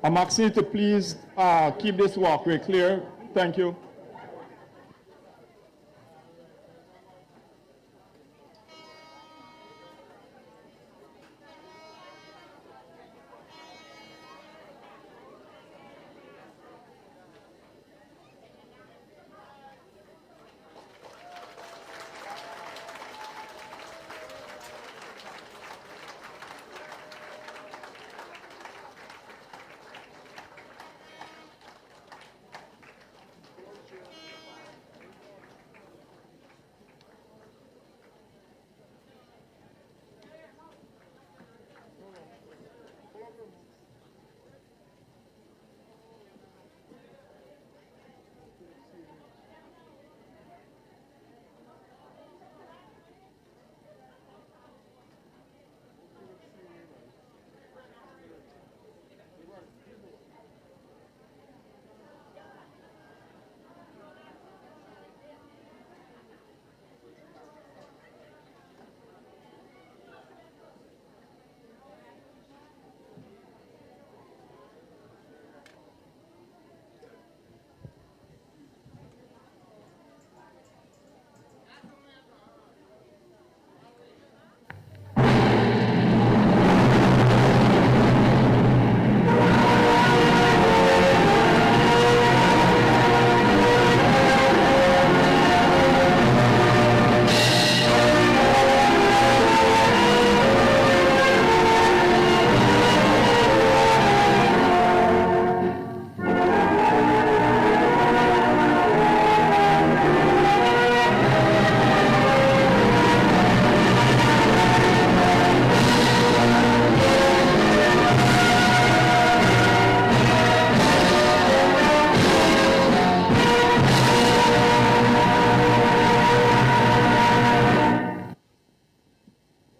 I'm asking you to please keep this walkway clear. Thank you.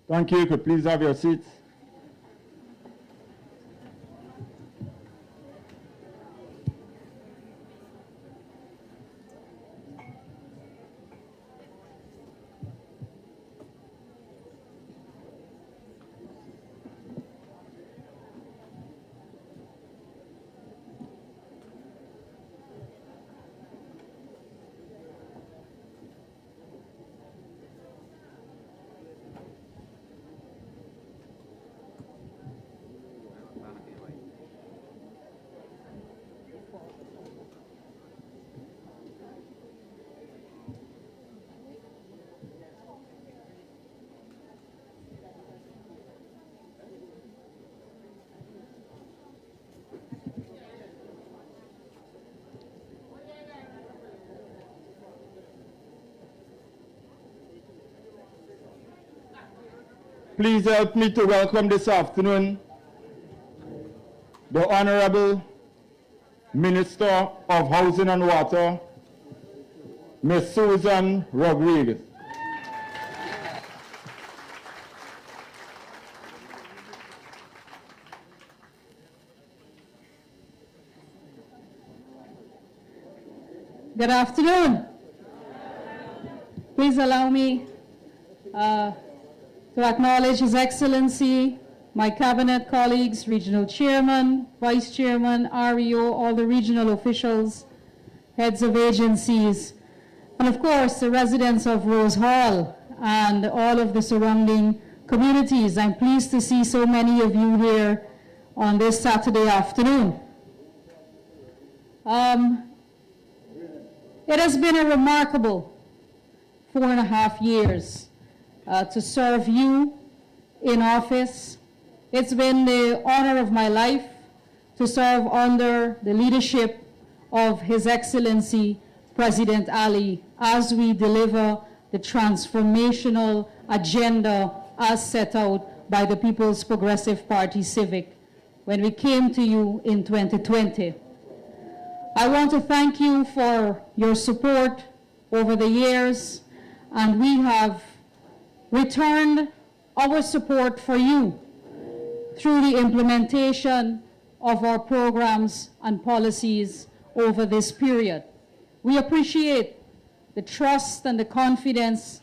Thank you. Could please have your seats. Please help me to welcome this afternoon the Honorable Minister of Housing and Water, Ms. Susan Rodriguez. Good afternoon. Please allow me to acknowledge His Excellency, my cabinet colleagues, regional chairman, vice chairman, REO, all the regional officials, heads of agencies, and of course the residents of Rose Hall and all of the surrounding communities. I'm pleased to see so many of you here on this Saturday afternoon. It has been a remarkable 4.5 years to serve you in office. It's been the honor of my life to serve under the leadership of His Excellency President Ali as we deliver the transformational agenda as set out by the People's Progressive Party Civic when we came to you in 2020. I want to thank you for your support over the years, and we have returned our support for you through the implementation of our programs and policies over this period. We appreciate the trust and the confidence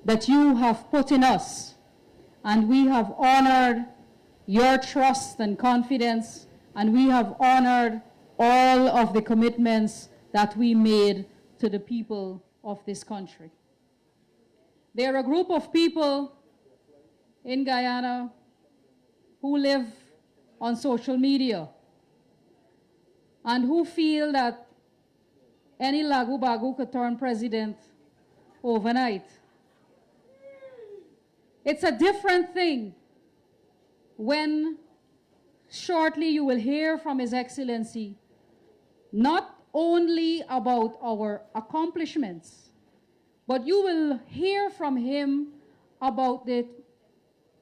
that you have put in us, and we have honored your trust and confidence, and we have honored all of the commitments that we made to the people of this country. There are a group of people in Guyana who live on social media and who feel that any Lagu Bagu could turn president overnight. It's a different thing when shortly you will hear from His Excellency not only about our accomplishments, but you will hear from him about the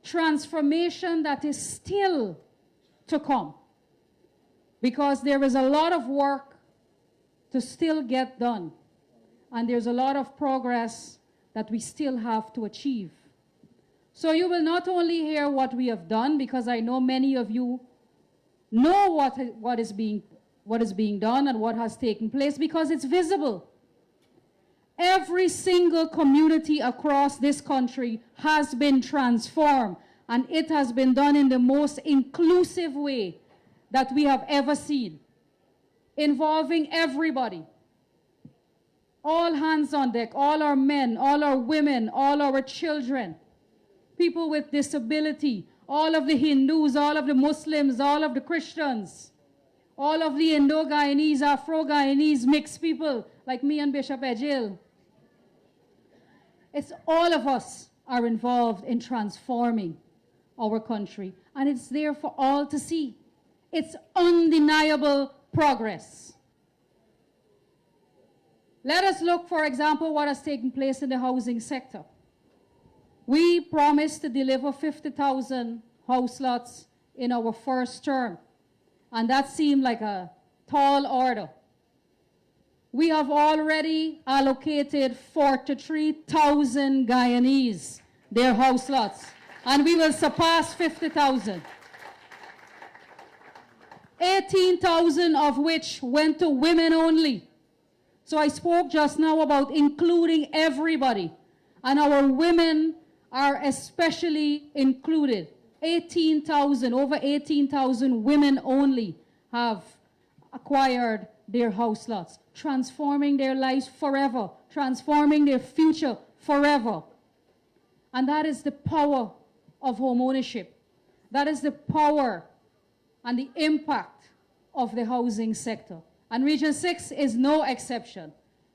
transformation that is still to come. Because there is a lot of work to still get done, and there's a lot of progress that we still have to achieve. So you will not only hear what we have done, because I know many of you know what is being done and what has taken place, because it's visible. Every single community across this country has been transformed, and it has been done in the most inclusive way that we have ever seen, involving everybody. All hands on deck, all our men, all our women, all our children, people with disability, all of the Hindus, all of the Muslims, all of the Christians, all of the Indo-Guyanese, Afro-Guyanese, mixed people like me and Bishop Ejil. It's all of us are involved in transforming our country, and it's there for all to see. It's undeniable progress. Let us look, for example, what has taken place in the housing sector. We promised to deliver 50,000 house lots in our first term, and that seemed like a tall order. We have already allocated 43,000 Guyanese their house lots, and we will surpass 50,000. 18,000 of which went to women only. So I spoke just now about including everybody, and our women are especially included. 18,000, over 18,000 women only have acquired their house lots, transforming their lives forever, transforming their future forever. And that is the power of home ownership. That is the power and the impact of the housing sector. And Region 6 is no exception.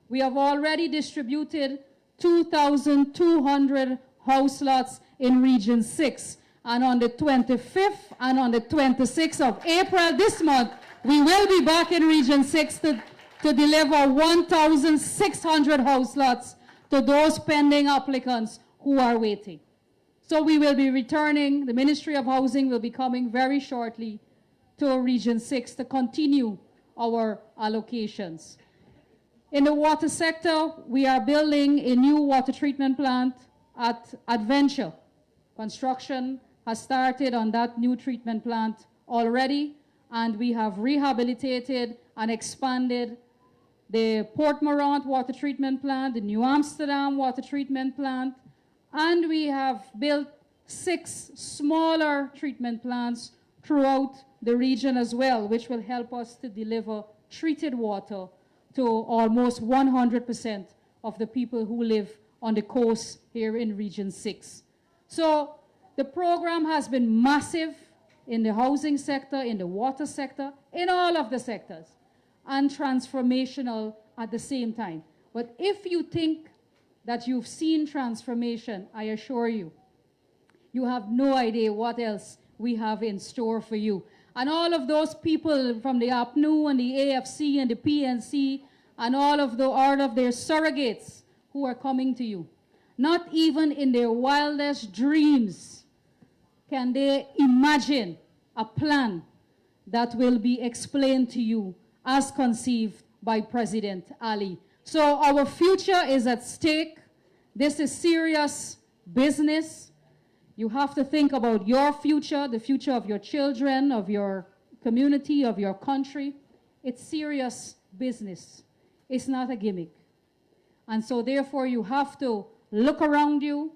We have already distributed 2,200 house lots in Region 6. And on the 25th and on the 26th of April this month, we will be back in Region 6 to deliver 1,600 house lots to those pending applicants who are waiting. So we will be returning, the Ministry of Housing will be coming very shortly to Region 6 to continue our allocations. In the water sector, we are building a new water treatment plant at Adventure. Construction has started on that new treatment plant already, and we have rehabilitated and expanded the Port Morant water treatment plant, the New Amsterdam water treatment plant, and we have built 6 smaller treatment plants throughout the region as well, which will help us to deliver treated water to almost 100% of the people who live on the coast here in Region 6. So the program has been massive in the housing sector, in the water sector, in all of the sectors, and transformational at the same time. But if you think that you've seen transformation, I assure you, you have no idea what else we have in store for you. And all of those people from the APNU and the AFC and the PNC and all of their surrogates who are coming to you, not even in their wildest dreams can they imagine a plan that will be explained to you as conceived by President Ali. So our future is at stake. This is serious business. You have to think about your future, the future of your children, of your community, of your country. It's serious business. It's not a gimmick. And so therefore you have to look around you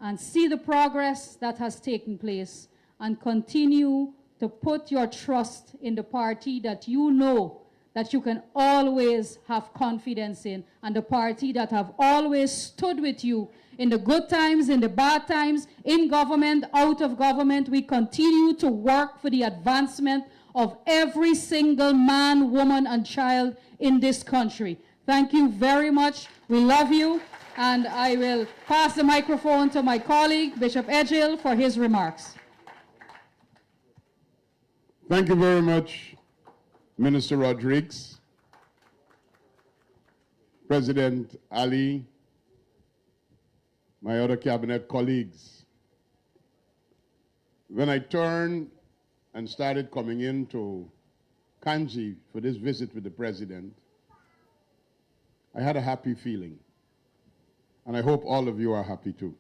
and see the progress that has taken place and continue to put your trust in the party that you know that you can always have confidence in, and the party that have always stood with you in the good times, in the bad times, in government, out of government. We continue to work for the advancement of every single man, woman, and child in this country. Thank you very much. We love you. And I will pass the microphone to my colleague, Bishop Edghill, for his remarks. Thank you very much, Minister Rodrigues, President Ali, my other cabinet colleagues. When I turned and started coming into Kanji for this visit with the President, I had a happy feeling. And I hope all of you are happy too.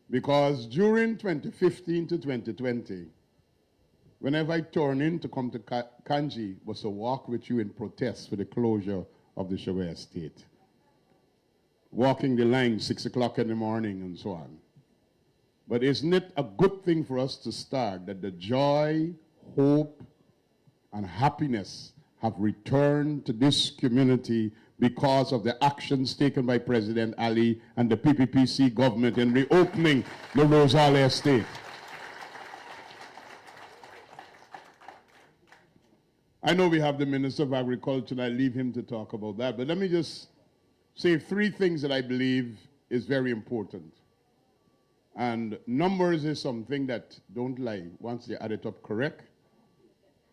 Because during 2015 to 2020, whenever I turn in to come to Kanji, was to walk with you in protest for the closure of the Showe estate. Walking the line 6 o'clock in the morning and so on. But isn't it a good thing for us to start that the joy, hope, and happiness have returned to this community because of the actions taken by President Ali and the PPPC government in reopening the Rose Hall estate? I know we have the Minister of Agriculture, and I leave him to talk about that, but let me just say 3 things that I believe is very important. And numbers is something that don't lie once they add it up correct.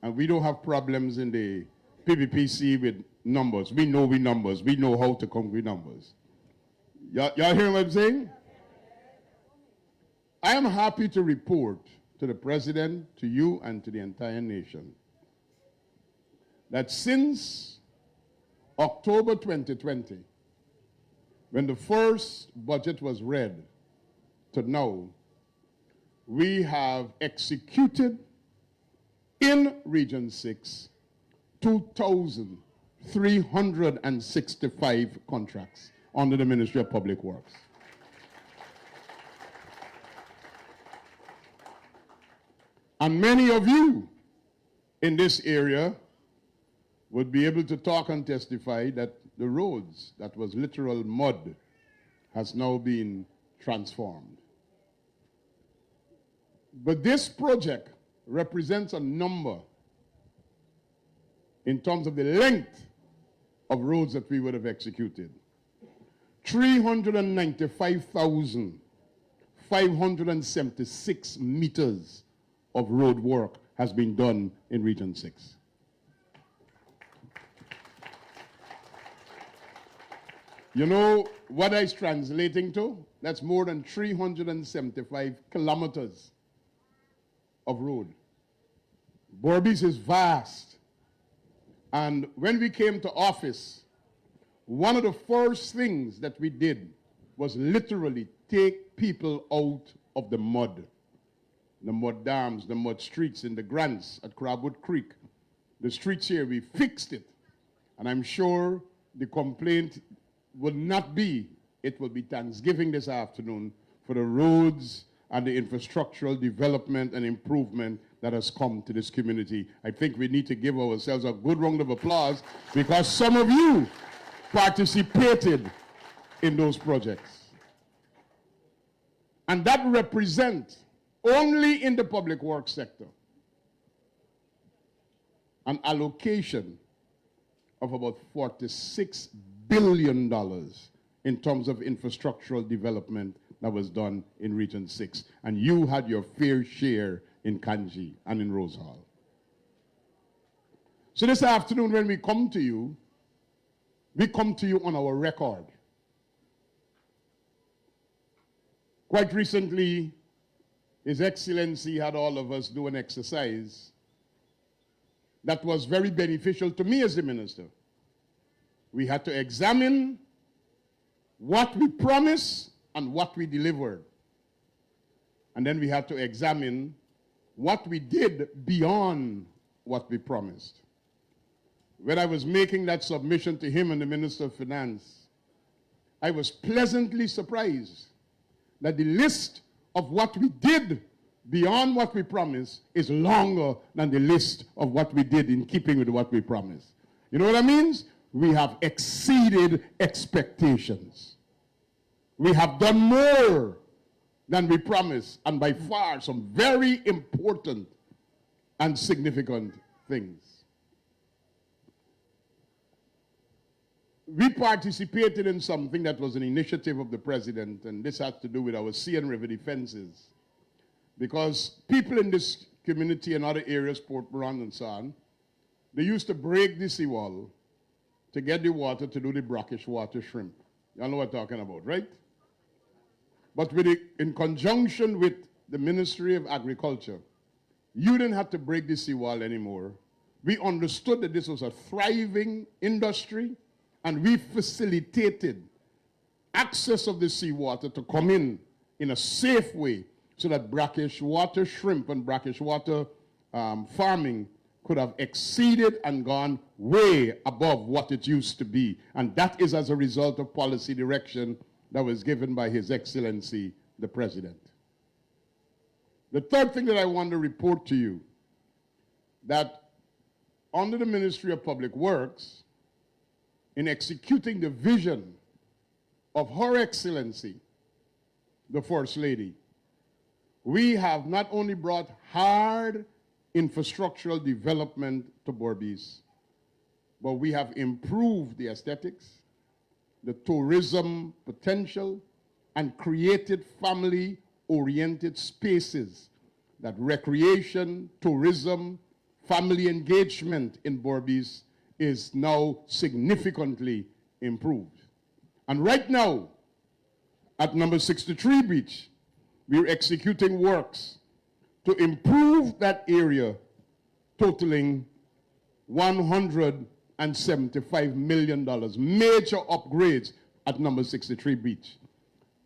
And we don't have problems in the PPPC with numbers. We know numbers. We know how to come with numbers. Y'all hear what I'm saying? I am happy to report to the President, to you, and to the entire nation that since October 2020, when the first budget was read, to now, we have executed in Region 6 2,365 contracts under the Ministry of Public Works. And many of you in this area would be able to talk and testify that the roads that was literal mud has now been transformed. But this project represents a number in terms of the length of roads that we would have executed. 395,576 meters of road work has been done in Region 6. You know what is translating to? That's more than 375 kilometers of road. Berbice is vast. And when we came to office, one of the first things that we did was literally take people out of the mud dams, the mud streets in the grants at Crabwood Creek. The streets here, we fixed it. And I'm sure the complaint will not be, it will be Thanksgiving this afternoon for the roads and the infrastructural development and improvement that has come to this community. I think we need to give ourselves a good round of applause because some of you participated in those projects. And that represents, only in the public works sector, an allocation of about $46 billion in terms of infrastructural development that was done in Region 6. And you had your fair share in Kanji and in Rose Hall. So this afternoon when we come to you on our record. Quite recently, His Excellency had all of us do an exercise that was very beneficial to me as the minister. We had to examine what we promised and what we delivered. And then we had to examine what we did beyond what we promised. When I was making that submission to him and the Minister of Finance, I was pleasantly surprised that the list of what we did beyond what we promised is longer than the list of what we did in keeping with what we promised. You know what that means? We have exceeded expectations. We have done more than we promised, and by far some very important and significant things. We participated in something that was an initiative of the president, and this has to do with our sea and river defenses. Because people in this community and other areas, Port Moran and so on, they used to break the seawall to get the water to do the brackish water shrimp. Y'all know what I'm talking about, right? But in conjunction with the Ministry of Agriculture, you didn't have to break the seawall anymore. We understood that this was a thriving industry, and we facilitated access of the seawater to come in a safe way so that brackish water shrimp and brackish water farming could have exceeded and gone way above what it used to be. And that is as a result of policy direction that was given by His Excellency, the President. The third thing that I want to report to you, that under the Ministry of Public Works, in executing the vision of Her Excellency, the First Lady, we have not only brought hard infrastructural development to Berbice, but we have improved the aesthetics, the tourism potential, and created family-oriented spaces that recreation, tourism, family engagement in Berbice is now significantly improved. And right now, at number 63 Beach, we're executing works to improve that area, totaling $175 million, major upgrades at number 63 Beach.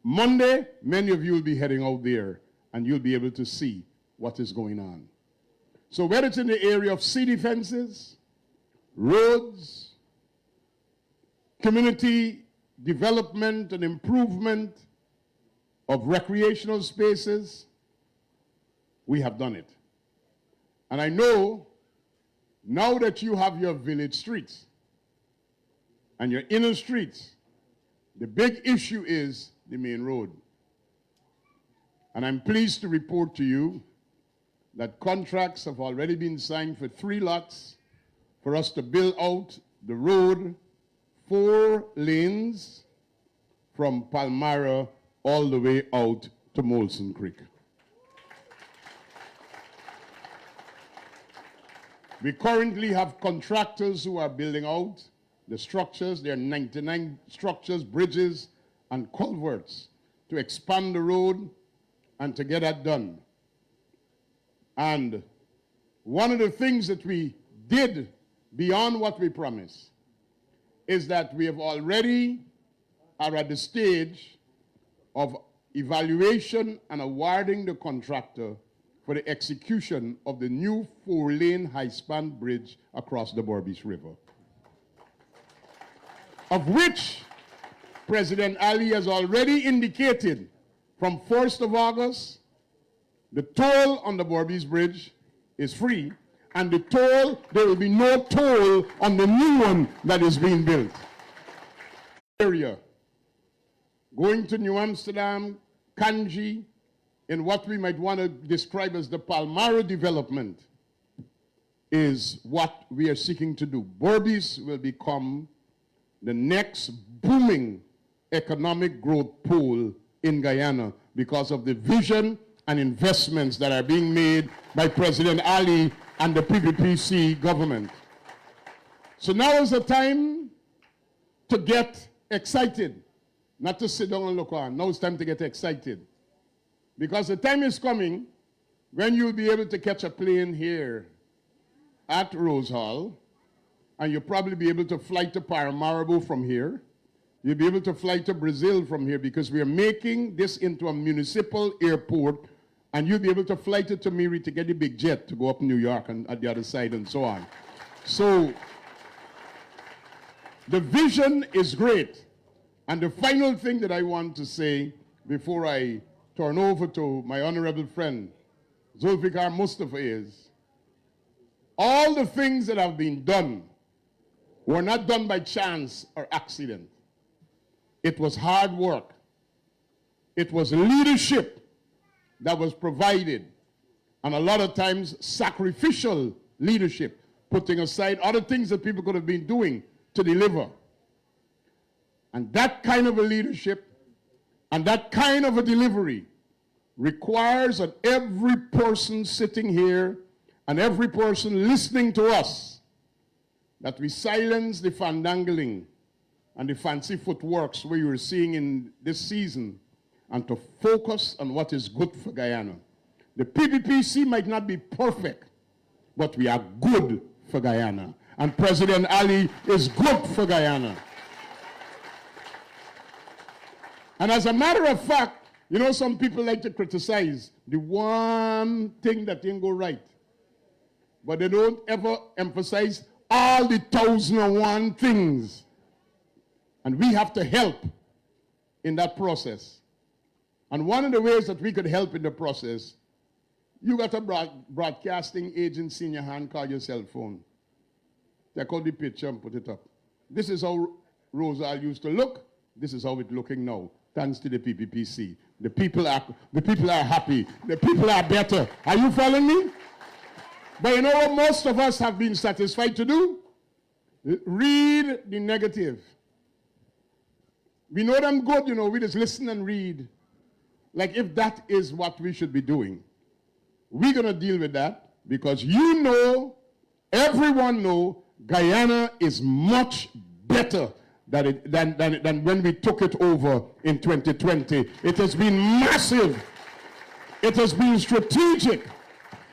Monday, many of you will be heading out there, and you'll be able to see what is going on. So whether it's in the area of sea defenses, roads, community development and improvement of recreational spaces, we have done it. And I know now that you have your village streets and your inner streets, the big issue is the main road. And I'm pleased to report to you that contracts have already been signed for 3 lots for us to build out the road 4 lanes from Palmyra all the way out to Molson Creek. We currently have contractors who are building out the structures. There are 99 structures, bridges, and culverts to expand the road and to get that done. And one of the things that we did beyond what we promised is that we have already are at the stage of evaluation and awarding the contractor for the execution of the new 4-lane high-span bridge across the Berbice River, of which President Ali has already indicated from 1st of August, the toll on the Berbice Bridge is free, and there will be no toll on the new one that is being built. Area, going to New Amsterdam, Kanji, in what we might want to describe as the Palmyra development, is what we are seeking to do. Berbice will become the next booming economic growth pool in Guyana because of the vision and investments that are being made by President Ali and the PPPC government. So now is the time to get excited, not to sit down and look on. Now it's time to get excited. Because the time is coming when you'll be able to catch a plane here at Rose Hall, and you'll probably be able to fly to Paramaribo from here. You'll be able to fly to Brazil from here because we are making this into a municipal airport, and you'll be able to fly to Tamiri to get the big jet to go up New York and at the other side and so on. So the vision is great. And the final thing that I want to say before I turn over to my honorable friend, Zulfikar Mustafa is, all the things that have been done were not done by chance or accident. It was hard work. It was leadership that was provided, and a lot of times sacrificial leadership, putting aside other things that people could have been doing to deliver. And that kind of a leadership and that kind of a delivery requires that every person sitting here and every person listening to us, that we silence the fandangling and the fancy footworks we were seeing in this season, and to focus on what is good for Guyana. The PPPC might not be perfect, but we are good for Guyana. And President Ali is good for Guyana. And as a matter of fact, you know, some people like to criticize the one thing that didn't go right, but they don't ever emphasize all the 1,001 things. And we have to help in that process. And one of the ways that we could help in the process, you got a broadcasting agency in your hand, call your cell phone. Take out the picture and put it up. This is how Rosal used to look. This is how it's looking now, thanks to the PPPC. The people are happy. The people are better. Are you following me? But you know what most of us have been satisfied to do? Read the negative. We know them good, you know, we just listen and read. Like if that is what we should be doing. We're going to deal with that because you know, everyone know, Guyana is much better than when we took it over in 2020. It has been massive. It has been strategic.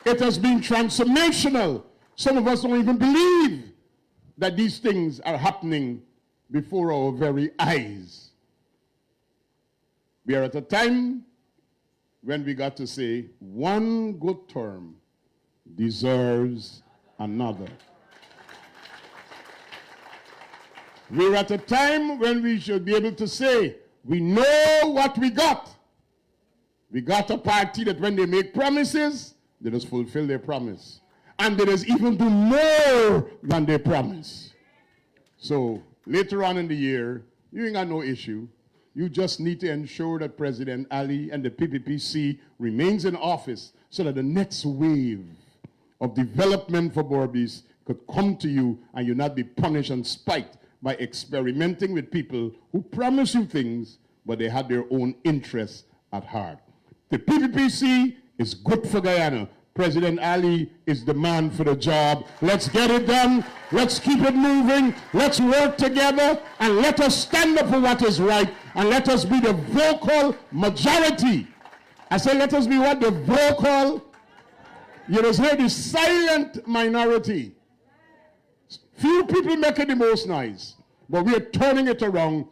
It has been transformational. Some of us don't even believe that these things are happening before our very eyes. We are at a time when we got to say one good term deserves another. We're at a time when we should be able to say, we know what we got. We got a party that when they make promises, they just fulfill their promise. And they just even do more than they promise. So later on in the year, you ain't got no issue. You just need to ensure that President Ali and the PPPC remains in office so that the next wave of development for Berbice could come to you and you not be punished and spiked by experimenting with people who promise you things, but they have their own interests at heart. The PPPC is good for Guyana. President Ali is the man for the job. Let's get it done. Let's keep it moving. Let's work together and let us stand up for what is right and let us be the vocal majority. I say let us be what? The vocal. You just hear the silent minority. Few people making the most noise, but we are turning it around.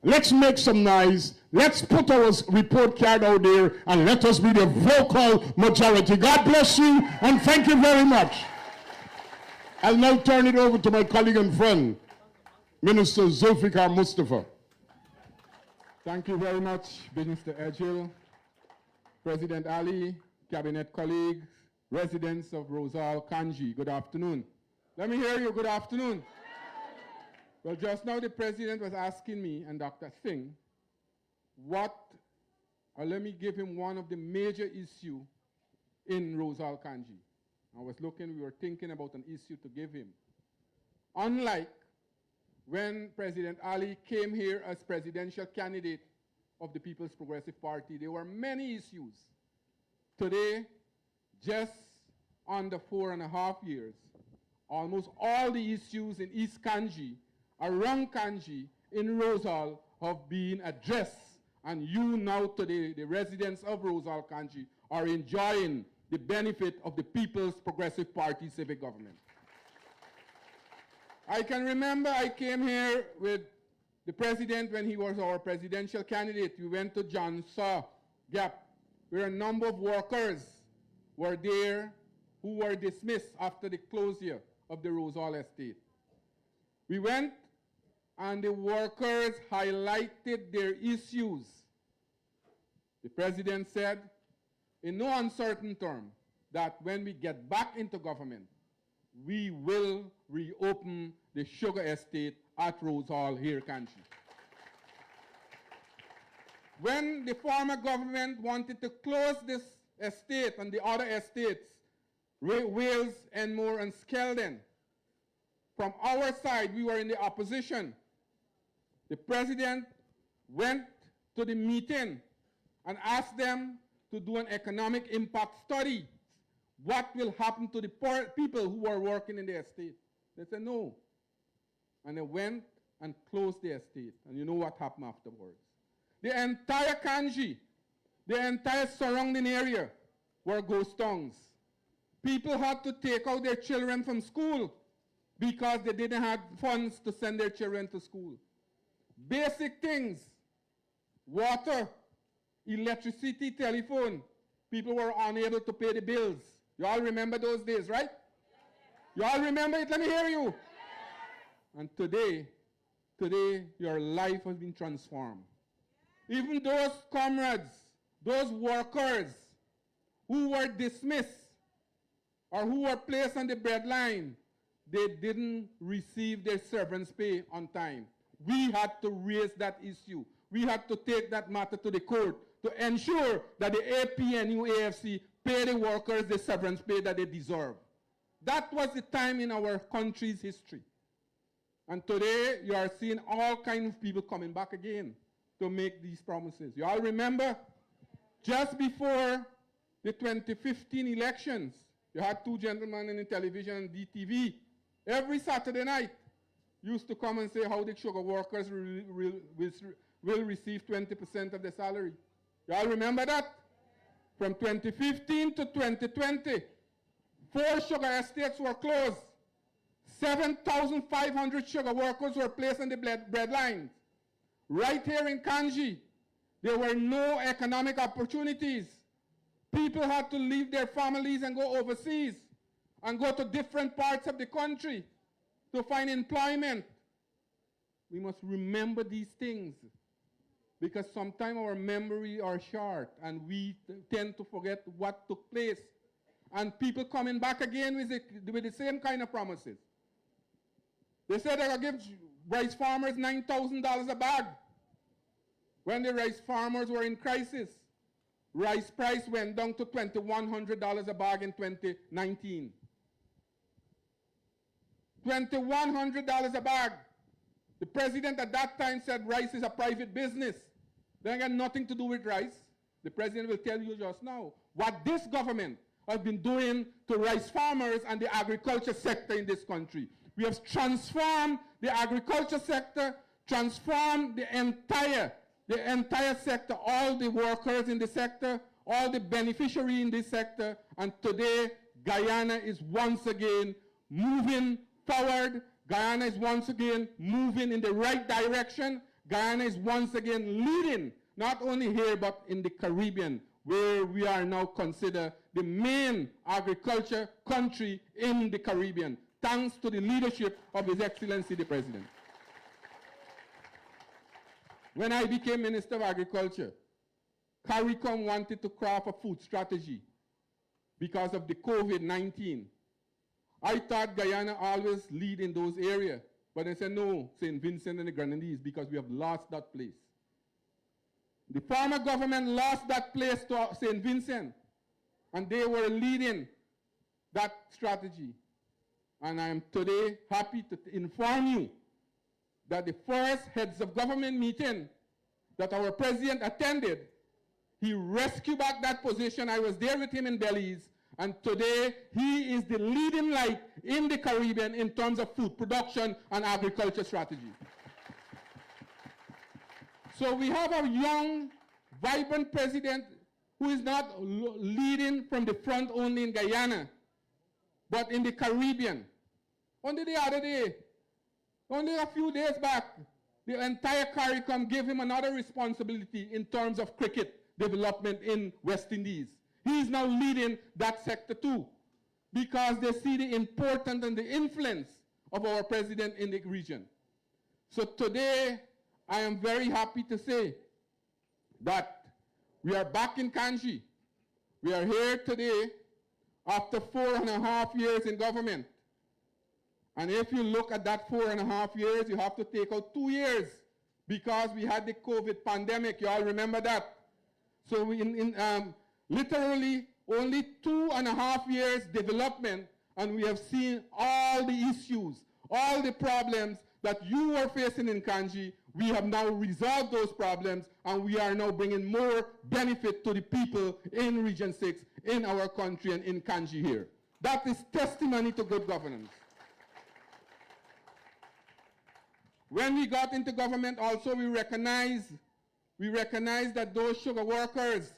Let's make some noise. Let's put our report card out there and let us be the vocal majority. God bless you and thank you very much. I'll now turn it over to my colleague and friend, Minister Zulfikar Mustafa. Thank you very much, Minister Edghill, President Ali, Cabinet colleagues, residents of Rosal Kanji. Good afternoon. Let me hear you. Good afternoon. Well, just now the President was asking me and Dr. Singh let me give him one of the major issues in Rosal Kanji. I was looking, we were thinking about an issue to give him. Unlike when President Ali came here as presidential candidate of the People's Progressive Party, there were many issues. Today, just under 4.5 years, almost all the issues in East Kanji, around Kanji, in Rosal, have been addressed. And you now today, the residents of Rosal Kanji, are enjoying the benefit of the People's Progressive Party civic government. I can remember I came here with the President when he was our presidential candidate. We went to John Saw Gap, where a number of workers were there who were dismissed after the closure of the Rosal estate. We went and the workers highlighted their issues. The President said, in no uncertain term, that when we get back into government, we will reopen the sugar estate at Rose Hall here, Kanchi. When the former government wanted to close this estate and the other estates, Wales, Enmore, and Skeldon, from our side, we were in the opposition. The president went to the meeting and asked them to do an economic impact study. What will happen to the poor people who are working in the estate? They said no. And they went and closed the estate. And you know what happened afterwards. The entire Kanji, the entire surrounding area were ghost towns. People had to take out their children from school because they didn't have funds to send their children to school. Basic things, water, electricity, telephone, people were unable to pay the bills. You all remember those days, right? You all remember it? Let me hear you. And today, your life has been transformed. Even those comrades, those workers who were dismissed or who were placed on the breadline, they didn't receive their severance pay on time. We had to raise that issue. We had to take that matter to the court to ensure that the APNU AFC pay the workers the severance pay that they deserve. That was the time in our country's history. And today, you are seeing all kinds of people coming back again to make these promises. You all remember, just before the 2015 elections, you had two gentlemen in the television and DTV every Saturday night used to come and say how the sugar workers will receive 20% of their salary. You all remember that? From 2015 to 2020, 4 sugar estates were closed. 7,500 sugar workers were placed on the bread lines. Right here in Kanji, there were no economic opportunities. People had to leave their families and go overseas and go to different parts of the country to find employment. We must remember these things because sometimes our memory are short and we tend to forget what took place. And people coming back again with the same kind of promises. They said they're going to give rice farmers $9,000 a bag. When the rice farmers were in crisis, rice price went down to $2,100 a bag in 2019. $2,100 a bag. The president at that time said rice is a private business. They got nothing to do with rice. The president will tell you just now what this government has been doing to rice farmers and the agriculture sector in this country. We have transformed the agriculture sector, transformed the entire sector, all the workers in the sector, all the beneficiaries in this sector, and today Guyana is once again moving forward. Guyana is once again moving in the right direction. Guyana is once again leading, not only here but in the Caribbean, where we are now considered the main agriculture country in the Caribbean, thanks to the leadership of His Excellency the President. When I became Minister of Agriculture, CARICOM wanted to craft a food strategy because of the COVID-19. I thought Guyana always lead in those areas, but they said no, St. Vincent and the Grenadines, because we have lost that place. The former government lost that place to St. Vincent, and they were leading that strategy. And I am today happy to inform you that the first heads of government meeting that our president attended, he rescued back that position. I was there with him in Belize, and today he is the leading light in the Caribbean in terms of food production and agriculture strategy. So we have a young, vibrant president who is not leading from the front only in Guyana, but in the Caribbean. Only the other day, only a few days back, the entire CARICOM gave him another responsibility in terms of cricket development in West Indies. He is now leading that sector too, because they see the importance and the influence of our president in the region. So today, I am very happy to say that we are back in Kanji. We are here today after 4.5 years in government. And if you look at that 4.5 years, you have to take out 2 years because we had the COVID pandemic. You all remember that? So we literally only 2.5 years development, and we have seen all the issues, all the problems that you were facing in Kanji. We have now resolved those problems, and we are now bringing more benefit to the people in Region 6, in our country, and in Kanji here. That is testimony to good governance. When we got into government also, we recognized that those sugar workers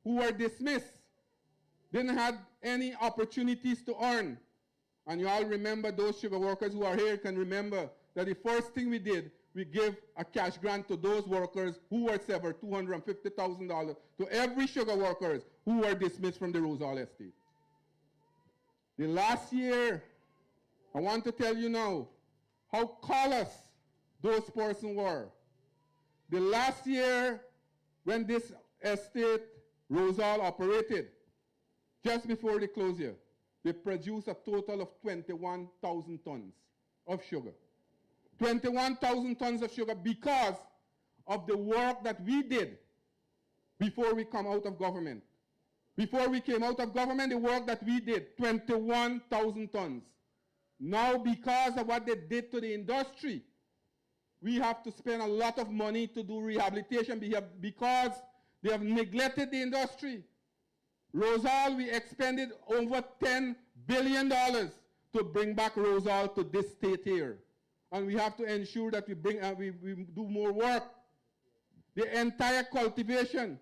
who were dismissed didn't have any opportunities to earn. And you all remember, those sugar workers who are here can remember that the first thing we did, we gave a cash grant to those workers who were severed, $250,000 to every sugar workers who were dismissed from the Rosal estate. The last year, I want to tell you now how callous those persons were. The last year, when this estate, Rosal, operated, just before the closure, they produced a total of 21,000 tons of sugar. 21,000 tons of sugar because of the work that we did before we come out of government. Before we came out of government, the work that we did, 21,000 tons. Now, because of what they did to the industry, we have to spend a lot of money to do rehabilitation because they have neglected the industry. Rosal, we expended over $10 billion to bring back Rosal to this state here. And we have to ensure that we do more work. The entire cultivation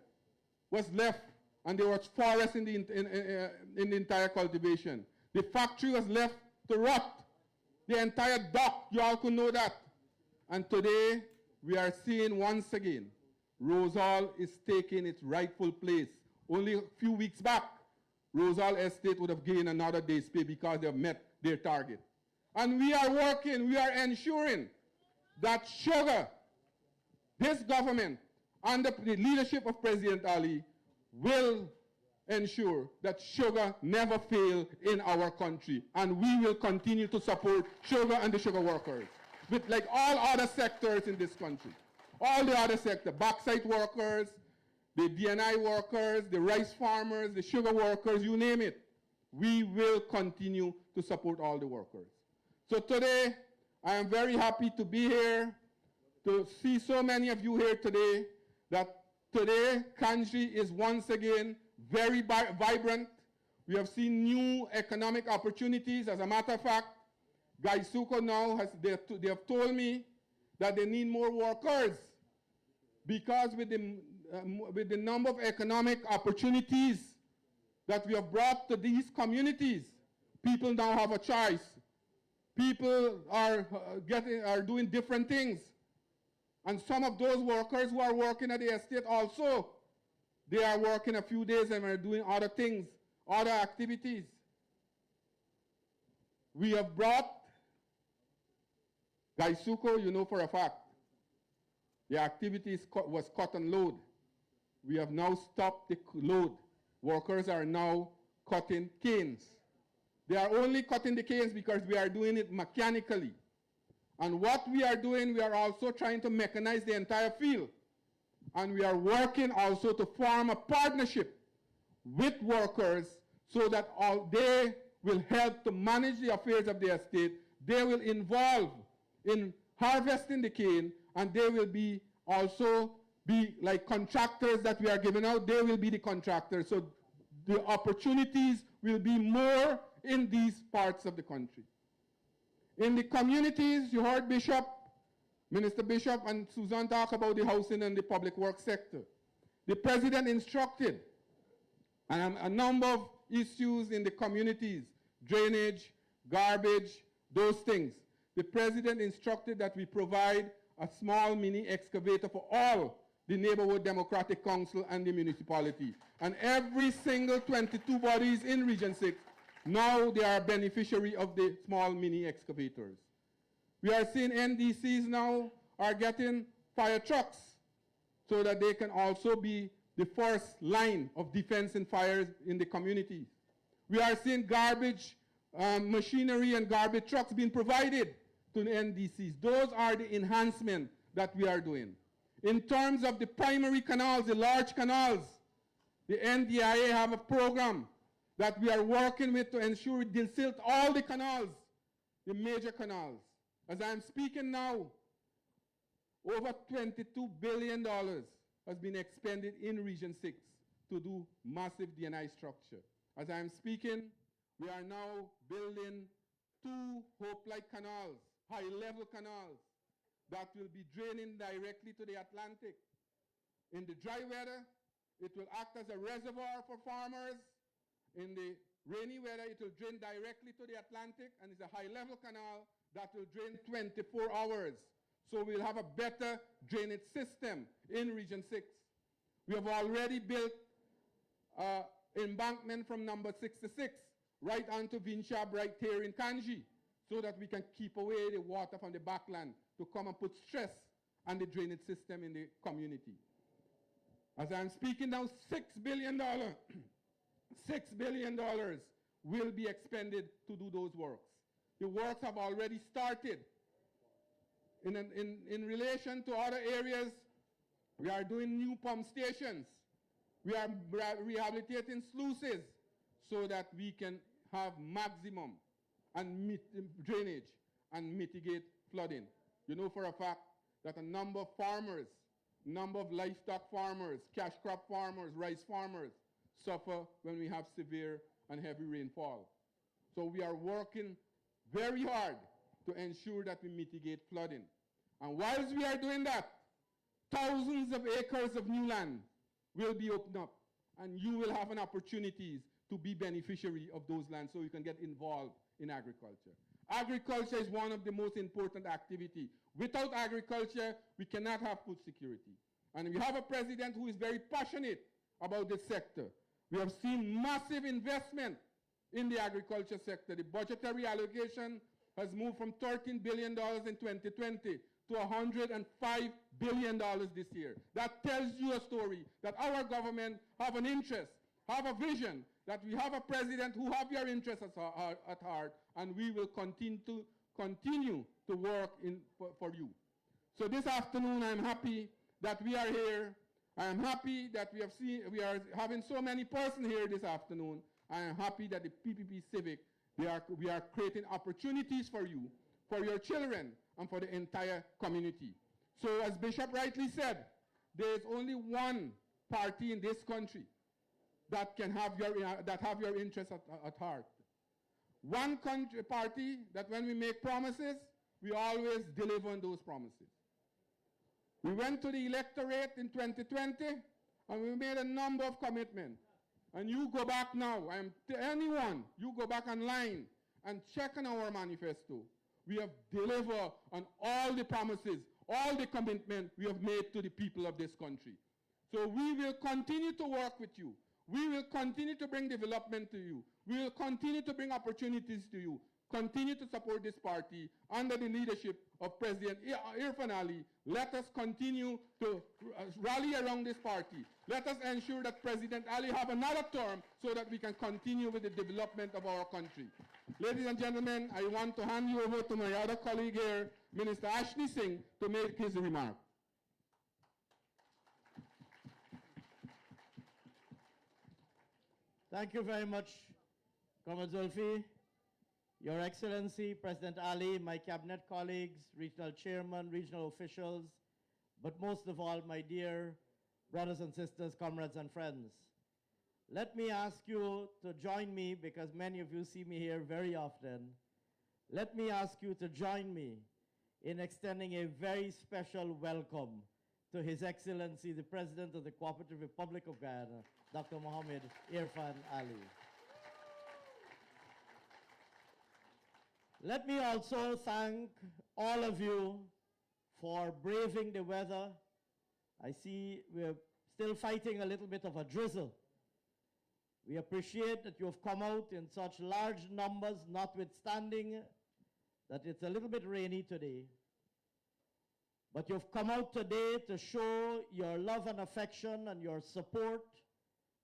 was left, and there was forest in the entire cultivation. The factory was left to rot. The entire dock, you all could know that. And today, we are seeing once again, Rosal is taking its rightful place. Only a few weeks back, Rosal Estate would have gained another day's pay because they have met their target. And we are working, we are ensuring that sugar, this government, under the leadership of President Ali, will ensure that sugar never fail in our country. And we will continue to support sugar and the sugar workers, with like all other sectors in this country. All the other sectors, bauxite workers, the DNI workers, the rice farmers, the sugar workers, you name it. We will continue to support all the workers. So today, I am very happy to be here, to see so many of you here today, that today Kanji is once again very vibrant. We have seen new economic opportunities. As a matter of fact, Gaisuko now, they have told me that they need more workers because with the number of economic opportunities that we have brought to these communities, people now have a choice. People are doing different things. And some of those workers who are working at the estate also, they are working a few days and are doing other things, other activities. We have brought Gaisuko, you know for a fact, the activities was cut and load. We have now stopped the load. Workers are now cutting canes. They are only cutting the canes because we are doing it mechanically. And what we are doing, we are also trying to mechanize the entire field. And we are working also to form a partnership with workers so that they will help to manage the affairs of the estate. They will involve in harvesting the cane, and they will be also be like contractors that we are giving out. They will be the contractors. So the opportunities will be more in these parts of the country. In the communities, you heard Minister Bishop and Susan talk about the housing and the public works sector. The president instructed a number of issues in the communities, drainage, garbage, those things. The president instructed that we provide a small mini excavator for all the Neighborhood Democratic Council and the municipality. And every single 22 bodies in Region 6, now they are beneficiary of the small mini excavators. We are seeing NDCs now are getting fire trucks so that they can also be the first line of defense in fires in the communities. We are seeing garbage machinery and garbage trucks being provided to the NDCs. Those are the enhancements that we are doing. In terms of the primary canals, the large canals, the NDIA have a program that we are working with to ensure we desilt all the canals, the major canals. As I'm speaking now, over $22 billion has been expended in Region 6 to do massive DNI structure. As I'm speaking, we are now building 2 Hope-like canals, high-level canals, that will be draining directly to the Atlantic. In the dry weather, it will act as a reservoir for farmers. In the rainy weather, it will drain directly to the Atlantic, and it's a high-level canal that will drain 24 hours. So we'll have a better drainage system in Region 6. We have already built embankment from number 66 right onto Vinchab right here in Kanji, so that we can keep away the water from the backland to come and put stress on the drainage system in the community. As I'm speaking now, $6 billion, $6 billion will be expended to do those works. The works have already started. In relation to other areas, we are doing new pump stations. We are rehabilitating sluices so that we can have maximum and drainage and mitigate flooding. You know for a fact that a number of farmers, number of livestock farmers, cash crop farmers, rice farmers suffer when we have severe and heavy rainfall. So we are working very hard to ensure that we mitigate flooding. And whilst we are doing that, thousands of acres of new land will be opened up, and you will have an opportunity to be beneficiary of those lands so you can get involved in agriculture. Agriculture is one of the most important activities. Without agriculture, we cannot have food security. And we have a president who is very passionate about this sector. We have seen massive investment in the agriculture sector. The budgetary allocation has moved from $13 billion in 2020 to $105 billion this year. That tells you a story that our government have an interest, have a vision, that we have a president who have your interests at heart, and we will continue to work for you. So this afternoon, I'm happy that we are here. I am happy that we are having so many persons here this afternoon. I am happy that the PPP Civic, we are creating opportunities for you, for your children, and for the entire community. So as Bishop rightly said, there is only one party in this country that can have your interests at heart. One party that when we make promises, we always deliver on those promises. We went to the electorate in 2020, and we made a number of commitments. And you go back now, you go back online and check on our manifesto. We have delivered on all the promises, all the commitments we have made to the people of this country. So we will continue to work with you. We will continue to bring development to you. We will continue to bring opportunities to you. Continue to support this party under the leadership of President Irfaan Ali. Let us continue to rally around this party. Let us ensure that President Ali have another term so that we can continue with the development of our country. Ladies and gentlemen, I want to hand you over to my other colleague here, Minister Ashley Singh, to make his remark. Thank you very much, Comrade Zulfi. Your Excellency, President Ali, my cabinet colleagues, regional chairman, regional officials, but most of all, my dear brothers and sisters, comrades and friends. Let me ask you to join me, because many of you see me here very often. Let me ask you to join me in extending a very special welcome to His Excellency, the President of the Cooperative Republic of Guyana, Dr. Mohamed Irfaan Ali. Let me also thank all of you for braving the weather. I see we're still fighting a little bit of a drizzle. We appreciate that you have come out in such large numbers, notwithstanding that it's a little bit rainy today. But you've come out today to show your love and affection and your support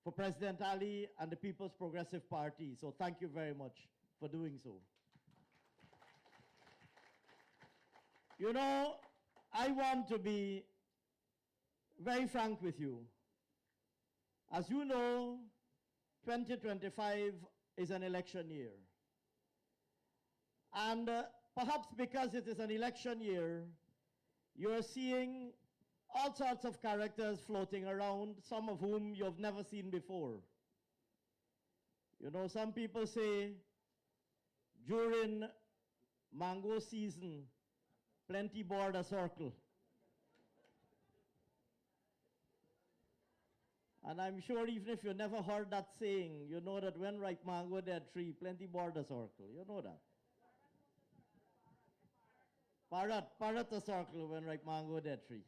for President Ali and the People's Progressive Party. So thank you very much for doing so. You know, I want to be very frank with you. As you know, 2025 is an election year. And perhaps because it is an election year, you're seeing all sorts of characters floating around, some of whom you've never seen before. You know, some people say during mango season, plenty board a circle. And I'm sure even if you never heard that saying, you know that when ripe mango there tree, plenty board a circle. You know that. Parrot a circle when ripe mango there tree.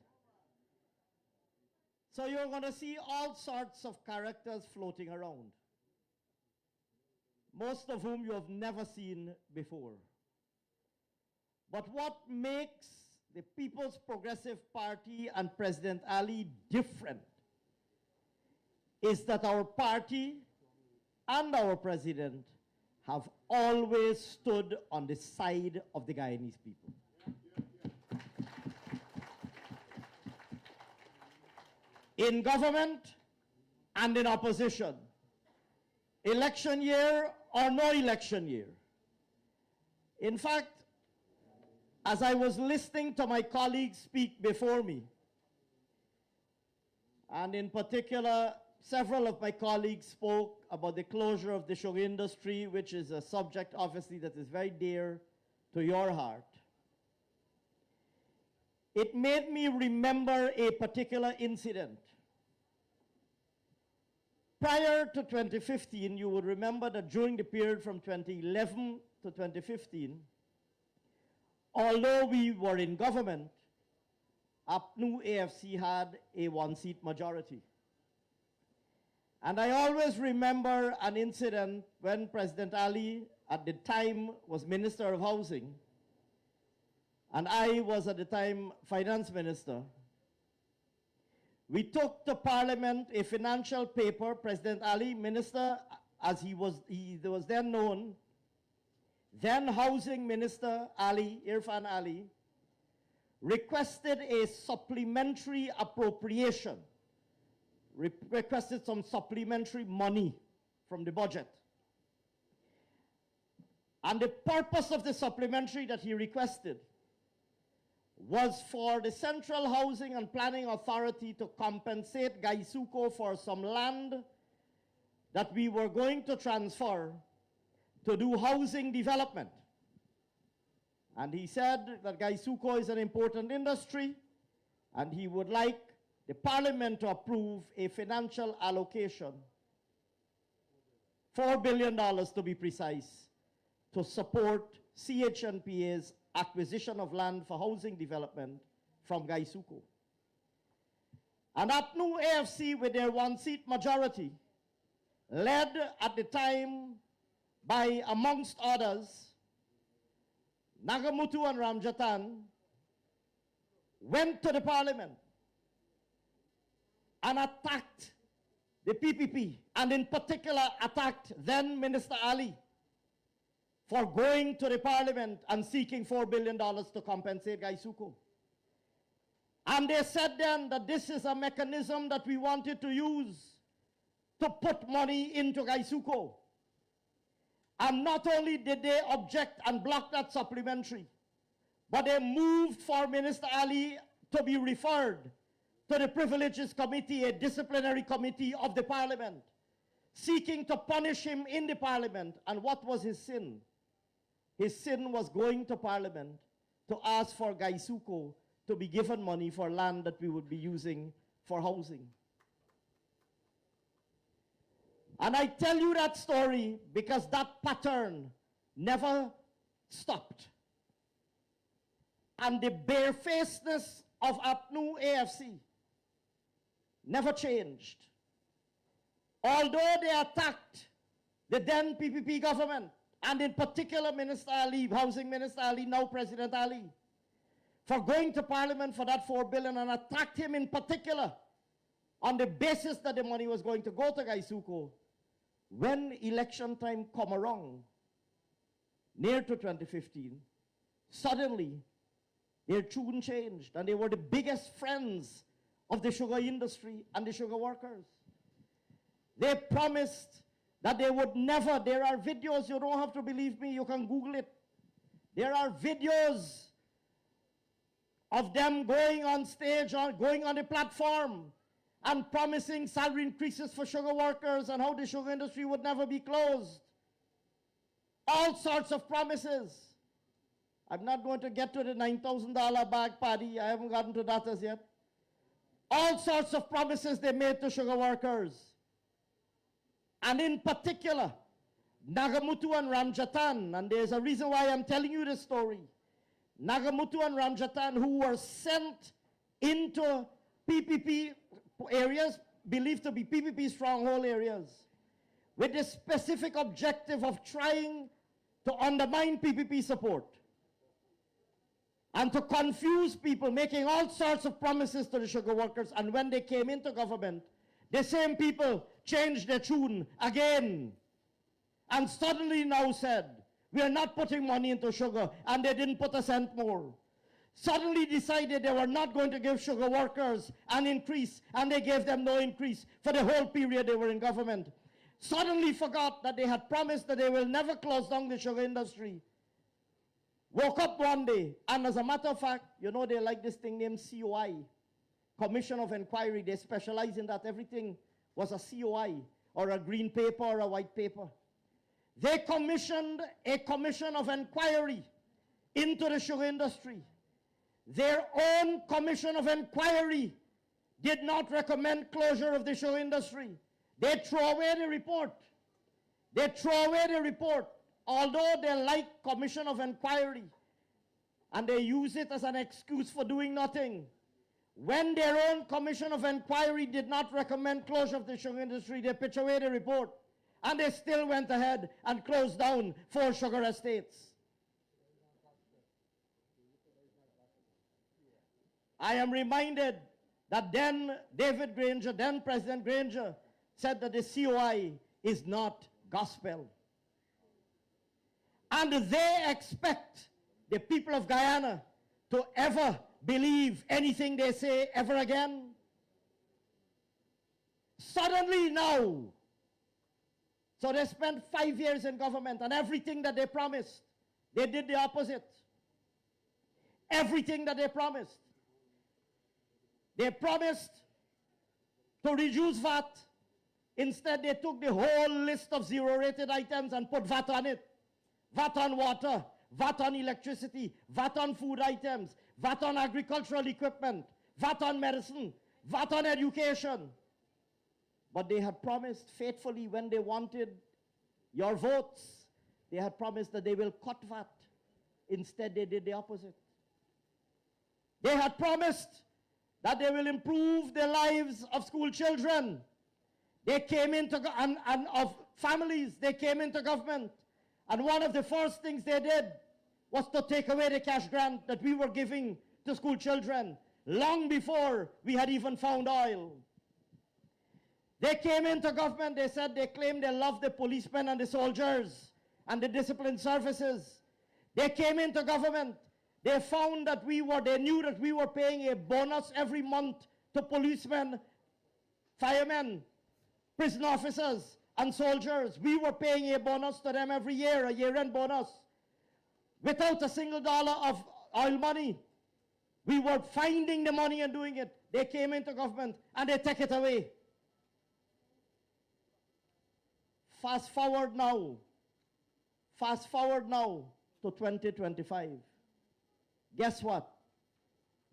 So you're going to see all sorts of characters floating around, most of whom you have never seen before. But what makes the People's Progressive Party and President Ali different is that our party and our president have always stood on the side of the Guyanese people. In government and in opposition, election year or no election year. In fact, as I was listening to my colleagues speak before me, and in particular, several of my colleagues spoke about the closure of the sugar industry, which is a subject, obviously, that is very dear to your heart. It made me remember a particular incident. Prior to 2015, you would remember that during the period from 2011 to 2015, although we were in government, APNU AFC had a one-seat majority. And I always remember an incident when President Ali, at the time, was Minister of Housing, and I was at the time Finance Minister. We took to Parliament a financial paper. President Ali, Minister, as he was then known, then Housing Minister Ali, Irfan Ali, requested a supplementary appropriation, requested some supplementary money from the budget. And the purpose of the supplementary that he requested was for the Central Housing and Planning Authority to compensate Gaisuco for some land that we were going to transfer to do housing development. And he said that Gaisuco is an important industry, and he would like the Parliament to approve a financial allocation, $4 billion to be precise, to support CHNPA's acquisition of land for housing development from Gaisuco. And APNU AFC, with their one-seat majority, led at the time by, amongst others, Nagamutu and Ramjatan, went to the Parliament and attacked the PPP, and in particular attacked then Minister Ali for going to the Parliament and seeking $4 billion to compensate Gaisuco. And they said then that this is a mechanism that we wanted to use to put money into Gaisuco. And not only did they object and block that supplementary, but they moved for Minister Ali to be referred to the Privileges Committee, a disciplinary committee of the Parliament, seeking to punish him in the Parliament. And what was his sin? His sin was going to Parliament to ask for Gaisuco to be given money for land that we would be using for housing. And I tell you that story because that pattern never stopped. And the barefacedness of APNU AFC never changed. Although they attacked the then PPP government, and in particular Minister Ali, Housing Minister Ali, now President Ali, for going to Parliament for that $4 billion, and attacked him in particular on the basis that the money was going to go to Gaisuco, when election time come around, near to 2015, suddenly their tune changed, and they were the biggest friends of the sugar industry and the sugar workers. They promised that they would never, there are videos, you don't have to believe me, you can Google it. There are videos of them going on stage, or going on the platform, and promising salary increases for sugar workers and how the sugar industry would never be closed. All sorts of promises. I'm not going to get to the $9,000 bag, Paddy. I haven't gotten to that as yet. All sorts of promises they made to sugar workers. And in particular, Nagamutu and Ramjatan, and there's a reason why I'm telling you this story. Nagamutu and Ramjatan, who were sent into PPP areas, believed to be PPP stronghold areas, with the specific objective of trying to undermine PPP support and to confuse people, making all sorts of promises to the sugar workers. And when they came into government, the same people changed their tune again and suddenly now said, we are not putting money into sugar, and they didn't put a cent more. Suddenly decided they were not going to give sugar workers an increase, and they gave them no increase for the whole period they were in government. Suddenly forgot that they had promised that they will never close down the sugar industry. Woke up one day, and as a matter of fact, you know, they like this thing named COI, Commission of Inquiry. They specialize in that. Everything was a COI, or a green paper, or a white paper. They commissioned a commission of inquiry into the sugar industry. Their own commission of inquiry did not recommend closure of the sugar industry. They throw away the report. They throw away the report, although they like commission of inquiry, and they use it as an excuse for doing nothing. When their own commission of inquiry did not recommend closure of the sugar industry, they pitch away the report, and they still went ahead and closed down 4 sugar estates. I am reminded that then David Granger, then President Granger, said that the COI is not gospel. And they expect the people of Guyana to ever believe anything they say ever again. Suddenly now, so they spent 5 years in government, and everything that they promised, they did the opposite. Everything that they promised. They promised to reduce VAT. Instead, they took the whole list of zero-rated items and put VAT on it. VAT on water, VAT on electricity, VAT on food items, VAT on agricultural equipment, VAT on medicine, VAT on education. But they had promised faithfully, when they wanted your votes, they had promised that they will cut VAT. Instead, they did the opposite. They had promised that they will improve the lives of school children. They came into, and of families, they came into government. And one of the first things they did was to take away the cash grant that we were giving to school children, long before we had even found oil. They came into government, they said they claimed they loved the policemen and the soldiers and the discipline services. They came into government, they found that they knew that we were paying a bonus every month to policemen, firemen, prison officers, and soldiers. We were paying a bonus to them every year, a year-end bonus, without a single dollar of oil money. We were finding the money and doing it. They came into government and they took it away. Fast forward now to 2025. Guess what?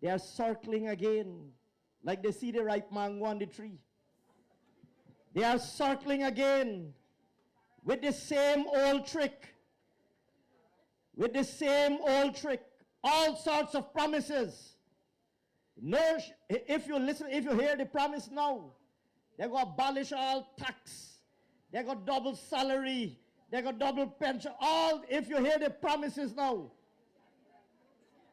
They are circling again, like they see the ripe mango on the tree. They are circling again with the same old trick. With the same old trick. All sorts of promises. No, if you hear the promise now, they're going to abolish all tax. They got double salary. They got double pension. All, if you hear the promises now,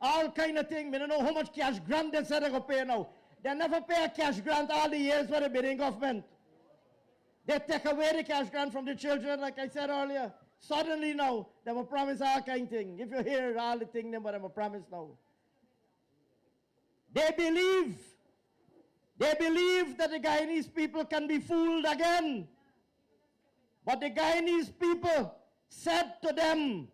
all kind of thing. We don't know how much cash grant they said they're going to pay now. They never pay a cash grant all the years for the bidding government. They take away the cash grant from the children, like I said earlier. Suddenly now, they will promise all kind of thing. If you hear all the thing, they will promise now. They believe that the Guyanese people can be fooled again. But the Guyanese people said to them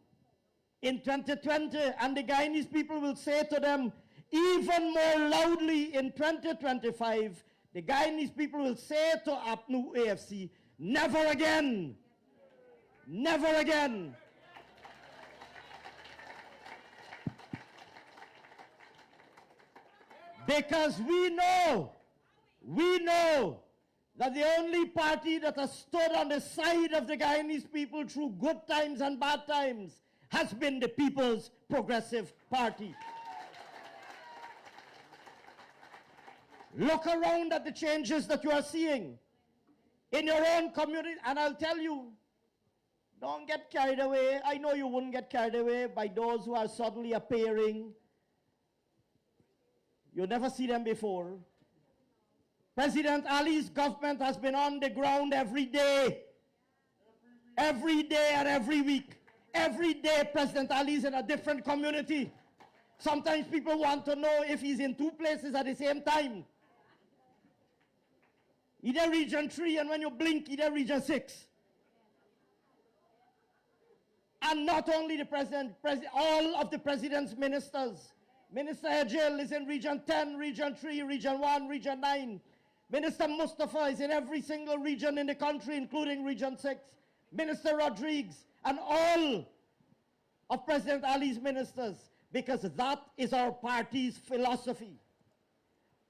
in 2020, and the Guyanese people will say to them even more loudly in 2025, the Guyanese people will say to APNU AFC, never again. Never again. Because we know that the only party that has stood on the side of the Guyanese people through good times and bad times has been the People's Progressive Party. Look around at the changes that you are seeing in your own community, and I'll tell you, don't get carried away. I know you wouldn't get carried away by those who are suddenly appearing. You never see them before. President Ali's government has been on the ground every day and every week. Every day President Ali is in a different community. Sometimes people want to know if he's in two places at the same time. Either Region 3, and when you blink, either Region 6. And not only the president, all of the president's ministers. Minister Ejil is in Region 10, Region 3, Region 1, Region 9. Minister Mustafa is in every single region in the country, including Region 6. Minister Rodriguez, and all of President Ali's ministers, because that is our party's philosophy.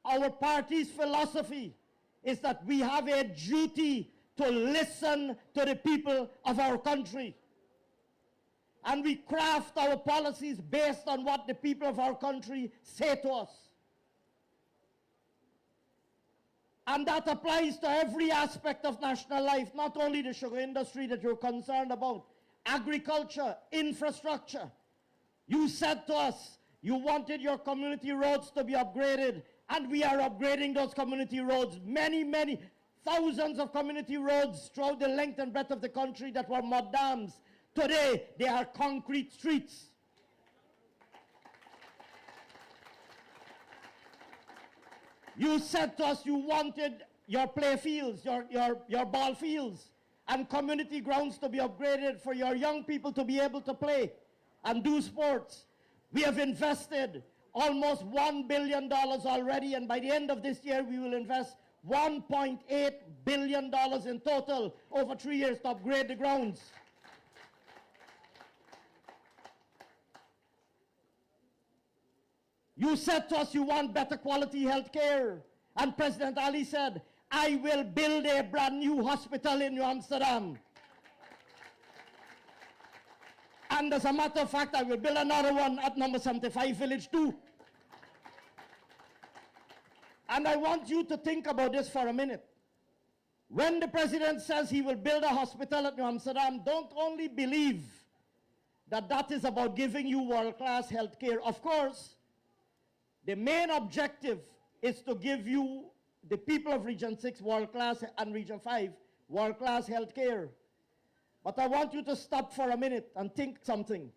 Our party's philosophy is that we have a duty to listen to the people of our country. And we craft our policies based on what the people of our country say to us. And that applies to every aspect of national life, not only the sugar industry that you're concerned about, agriculture, infrastructure. You said to us you wanted your community roads to be upgraded, and we are upgrading those community roads. Many thousands of community roads throughout the length and breadth of the country that were mud dams. Today, they are concrete streets. You said to us you wanted your play fields, your ball fields, and community grounds to be upgraded for your young people to be able to play and do sports. We have invested almost $1 billion already, and by the end of this year, we will invest $1.8 billion in total over 3 years to upgrade the grounds. You said to us you want better quality health care. And President Ali said, I will build a brand new hospital in New Amsterdam. And as a matter of fact, I will build another one at number 75 Village 2. And I want you to think about this for a minute. When the president says he will build a hospital at New Amsterdam, don't only believe that that is about giving you world-class health care. Of course, the main objective is to give you, the people of Region 6, world-class, and Region 5, world-class health care. But I want you to stop for a minute and think something.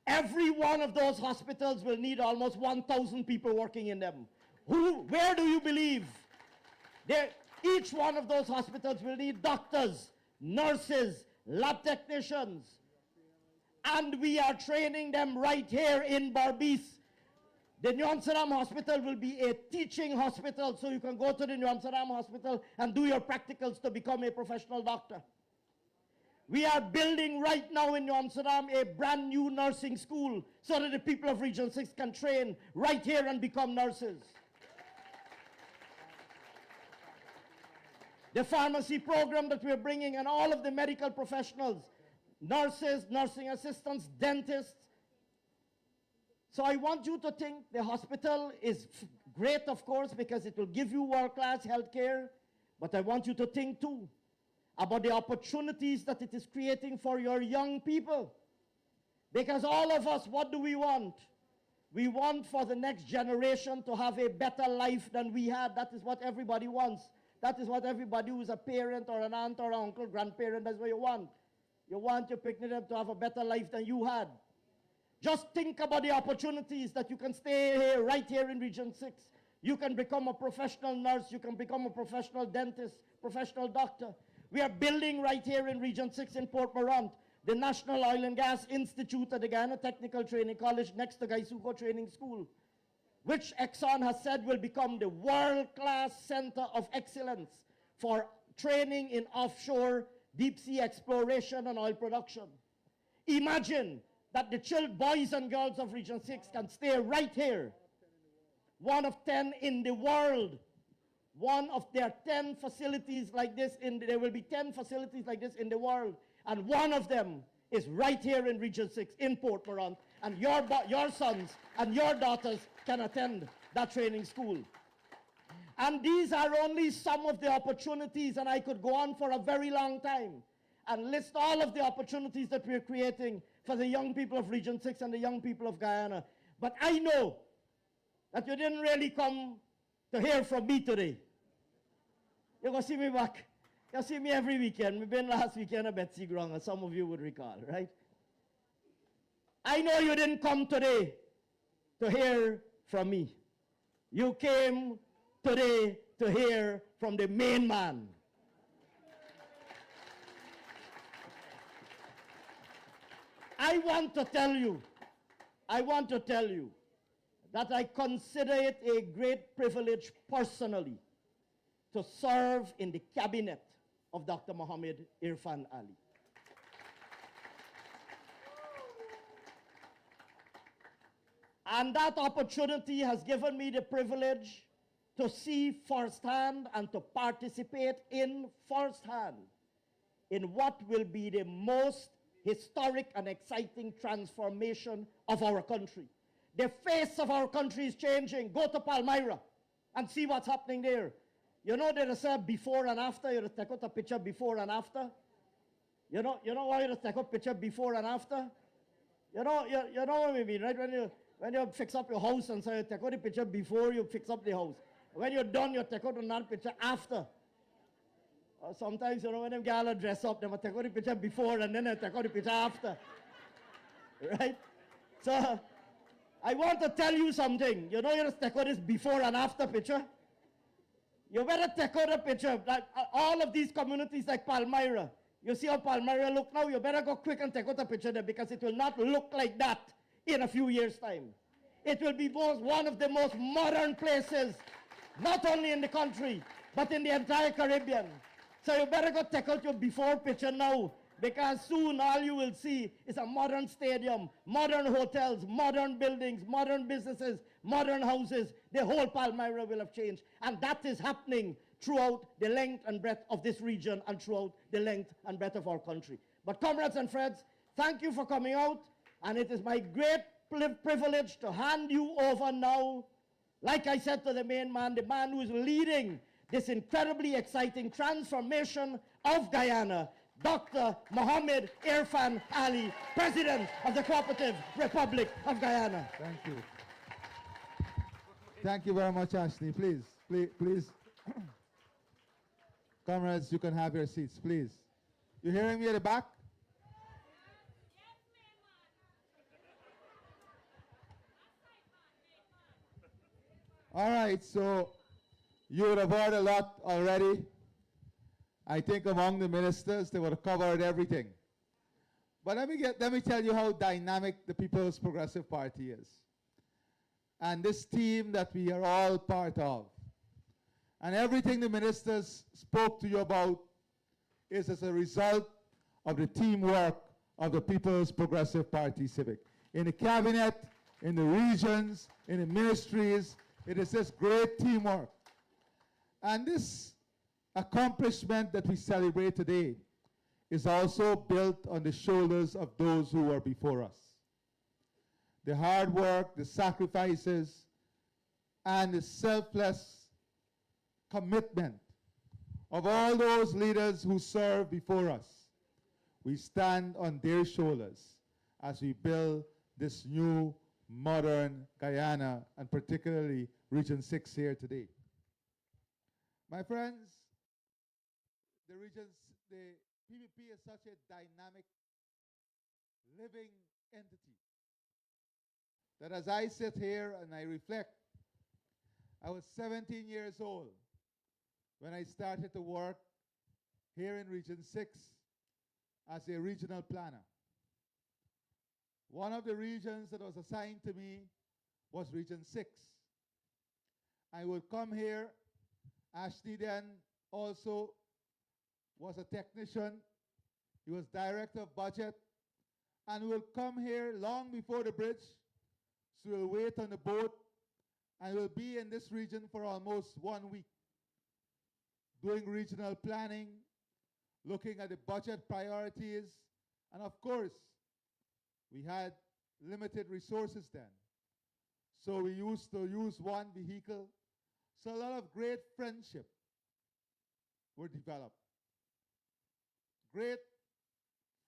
Every one of those hospitals will need almost 1,000 people working in them. Where do you believe? Each one of those hospitals will need doctors, nurses, lab technicians. And we are training them right here in Berbice. The New Amsterdam Hospital will be a teaching hospital, so you can go to the New Amsterdam Hospital and do your practicals to become a professional doctor. We are building right now in New Amsterdam a brand new nursing school so that the people of Region 6 can train right here and become nurses. The pharmacy program that we're bringing, and all of the medical professionals, nurses, nursing assistants, dentists. So I want you to think the hospital is great, of course, because it will give you world-class health care. But I want you to think, too, about the opportunities that it is creating for your young people. Because all of us, what do we want? We want for the next generation to have a better life than we had. That is what everybody wants. That is what everybody who is a parent or an aunt or an uncle, grandparent, that's what you want. You want your picnic to have a better life than you had. Just think about the opportunities that you can stay here, right here in Region 6. You can become a professional nurse. You can become a professional dentist, professional doctor. We are building right here in Region 6 in Port Morant, the National Oil and Gas Institute at the Guyana Technical Training College next to Gaisuko Training School, which Exxon has said will become the world-class center of excellence for training in offshore deep-sea exploration and oil production. Imagine that the boys and girls of Region 6 can stay right here, one of 10 in the world. One of their 10 facilities like this, there will be 10 facilities like this in the world, and one of them is right here in Region 6 in Port Morant, and your sons and your daughters can attend that training school. And these are only some of the opportunities, and I could go on for a very long time and list all of the opportunities that we're creating for the young people of Region 6 and the young people of Guyana. But I know that you didn't really come to hear from me today. You're going to see me back. You see me every weekend. We've been last weekend at Betsy Grong, as some of you would recall, right? I know you didn't come today to hear from me. You came today to hear from the main man. I want to tell you that I consider it a great privilege personally to serve in the cabinet of Dr. Mohammed Irfan Ali. And that opportunity has given me the privilege to see firsthand and to participate in firsthand in what will be the most historic and exciting transformation of our country. The face of our country is changing. Go to Palmyra and see what's happening there. You know there is a before and after. You take out a picture before and after. You know why you take out picture before and after? You know what I mean, right? When you fix up your house and say you take out the picture before you fix up the house. When you're done, you take out another picture after. Sometimes, when them gals dress up, they will take out the picture before and then they take out the picture after. Right? So, I want to tell you something. You just take out this before and after picture. You better take out a picture. Like, all of these communities like Palmyra. You see how Palmyra look now? You better go quick and take out a picture there because it will not look like that in a few years' time. It will be one of the most modern places, not only in the country, but in the entire Caribbean. So you better go take out your before picture now, because soon all you will see is a modern stadium, modern hotels, modern buildings, modern businesses, modern houses. The whole Palmyra will have changed. And that is happening throughout the length and breadth of this region and throughout the length and breadth of our country. But comrades and friends, thank you for coming out. And it is my great privilege to hand you over now, like I said to the main man, the man who is leading this incredibly exciting transformation of Guyana, Dr. Mohammed Irfan Ali, President of the Cooperative Republic of Guyana. Thank you. Thank you very much, Ashley. Please. Comrades, you can have your seats, please. You hearing me at the back? All right, so you would have heard a lot already. I think among the ministers, they would have covered everything. But let me tell you how dynamic the People's Progressive Party is. And this team that we are all part of. And everything the ministers spoke to you about is as a result of the teamwork of the People's Progressive Party Civic. In the cabinet, in the regions, in the ministries, it is this great teamwork. And this accomplishment that we celebrate today is also built on the shoulders of those who were before us. The hard work, the sacrifices, and the selfless commitment of all those leaders who served before us. We stand on their shoulders as we build this new modern Guyana, and particularly Region 6 here today. My friends, the PPP is such a dynamic, living entity that as I sit here and I reflect, I was 17 years old when I started to work here in Region 6 as a regional planner. One of the regions that was assigned to me was Region 6. I would come here. Ashley then also was a technician. He was director of budget. And we'll come here long before the bridge. So we'll wait on the boat. And we'll be in this region for almost 1 week, doing regional planning, looking at the budget priorities. And of course, we had limited resources then. So we used to use one vehicle. So a lot of great friendship were developed. Great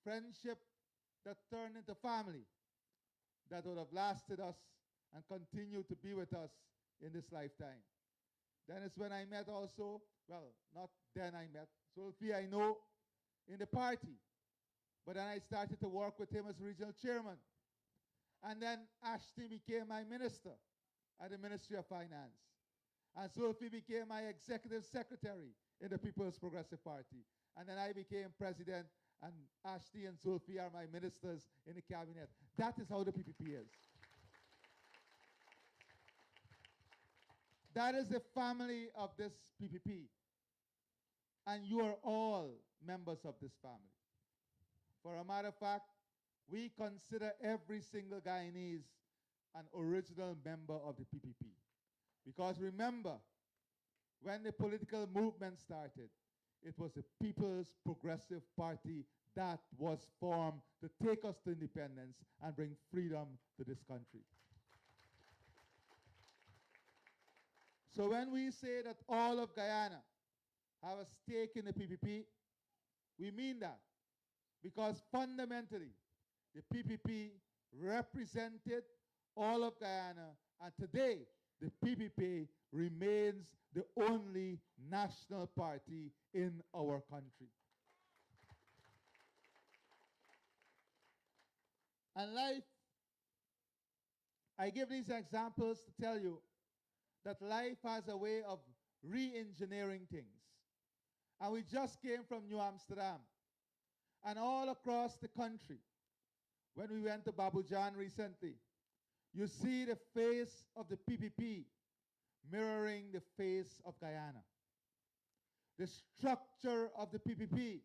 friendship that turned into family that would have lasted us and continue to be with us in this lifetime. Then is when I met also, well, not then I met, Zulfi I know in the party. But then I started to work with him as regional chairman. And then Ashton became my minister at the Ministry of Finance. And Zulfi became my executive secretary in the People's Progressive Party. And then I became president, and Ashton and Zulfi are my ministers in the cabinet. That is how the PPP is. That is the family of this PPP. And you are all members of this family. For a matter of fact, we consider every single Guyanese an original member of the PPP. Because remember, when the political movement started, it was the People's Progressive Party that was formed to take us to independence and bring freedom to this country. So when we say that all of Guyana have a stake in the PPP, we mean that. Because fundamentally, the PPP represented all of Guyana, and today, the PPP remains the only national party in our country. And life, I give these examples to tell you that life has a way of re-engineering things. And we just came from New Amsterdam. And all across the country, when we went to Babujan recently, you see the face of the PPP mirroring the face of Guyana. The structure of the PPP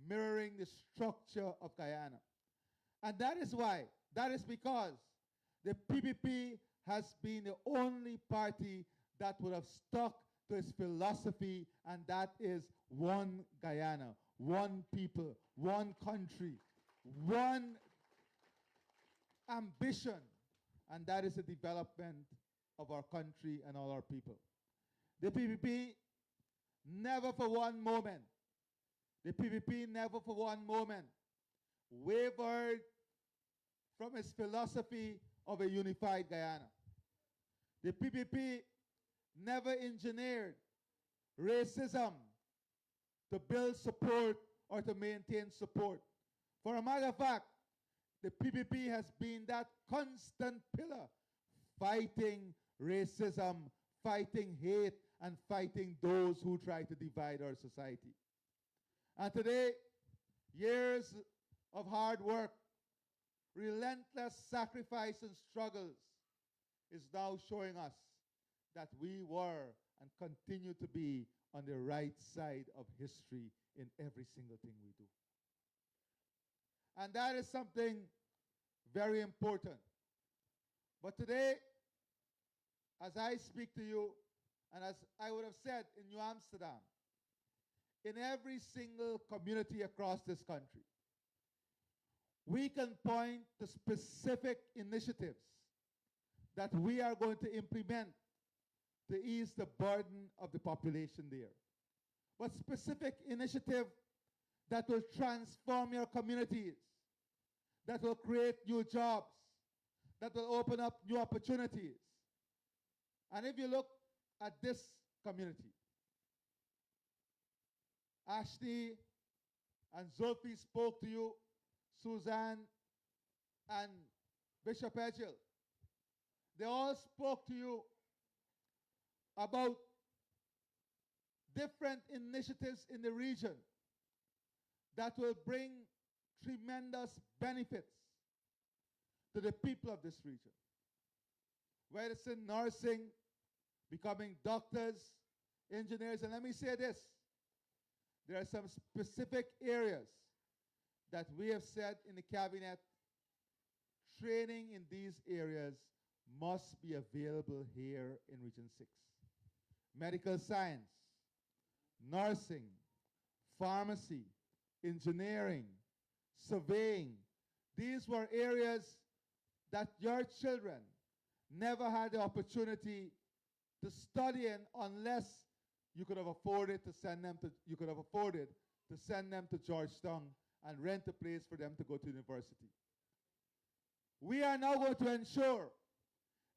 mirroring the structure of Guyana. And that is why, that is because the PPP has been the only party that would have stuck to its philosophy, and that is one Guyana, one people, one country, one ambition, and that is the development of our country and all our people. The PPP never for one moment, the PPP never for one moment wavered from its philosophy of a unified Guyana. The PPP never engineered racism to build support or to maintain support. For a matter of fact, the PPP has been that constant pillar fighting racism, fighting hate, and fighting those who try to divide our society. And today, years of hard work, relentless sacrifice and struggles is now showing us that we were and continue to be on the right side of history in every single thing we do. And that is something very important. But today, as I speak to you, and as I would have said in New Amsterdam, in every single community across this country, we can point to specific initiatives that we are going to implement to ease the burden of the population there. But specific initiative that will transform your communities, that will create new jobs, that will open up new opportunities. And if you look at this community, Ashley and Zulfi spoke to you, Suzanne and Bishop Edgell. They all spoke to you about different initiatives in the region that will bring tremendous benefits to the people of this region. Whether it's in nursing, becoming doctors, engineers, and let me say this, there are some specific areas that we have said in the cabinet, training in these areas must be available here in Region 6. Medical science, nursing, pharmacy, engineering, surveying. These were areas that your children never had the opportunity to study in unless you could have afforded to send them to Georgetown and rent a place for them to go to university. We are now going to ensure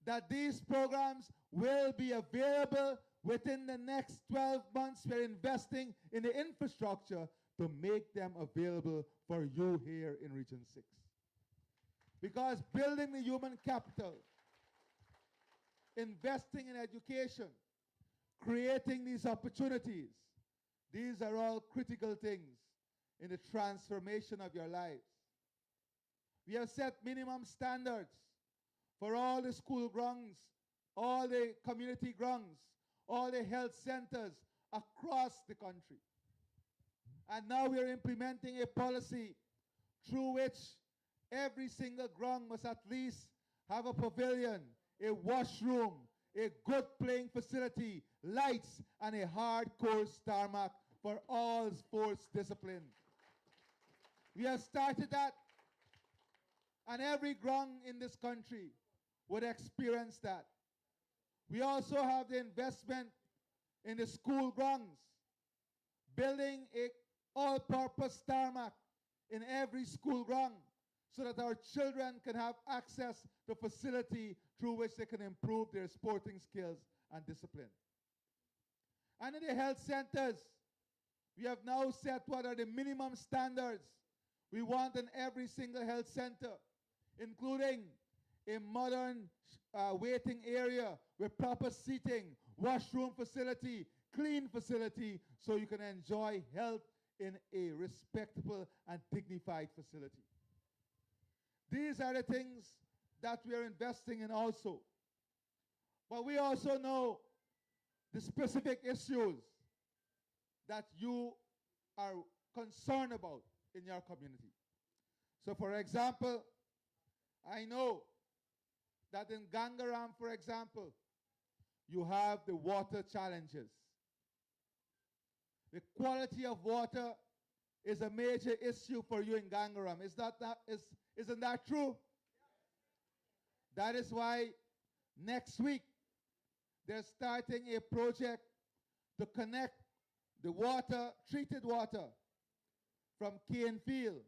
that these programs will be available within the next 12 months. We're investing in the infrastructure to make them available for you here in Region 6. Because building the human capital, investing in education, creating these opportunities, these are all critical things in the transformation of your lives. We have set minimum standards for all the school grounds, all the community grounds, all the health centers across the country. And now we are implementing a policy through which every single ground must at least have a pavilion, a washroom, a good playing facility, lights, and a hardcore tarmac for all sports disciplines. We have started that, and every ground in this country would experience that. We also have the investment in the school grounds, building a all-purpose tarmac in every school ground so that our children can have access to facility through which they can improve their sporting skills and discipline. And in the health centers, we have now set what are the minimum standards we want in every single health center, including a modern waiting area with proper seating, washroom facility, clean facility, so you can enjoy health in a respectable and dignified facility. These are the things that we are investing in also. But we also know the specific issues that you are concerned about in your community. So for example, I know that in Gangaram, for example, you have the water challenges. The quality of water is a major issue for you in Gangaram. Isn't that true? That is why next week they're starting a project to connect the water, treated water, from Canefield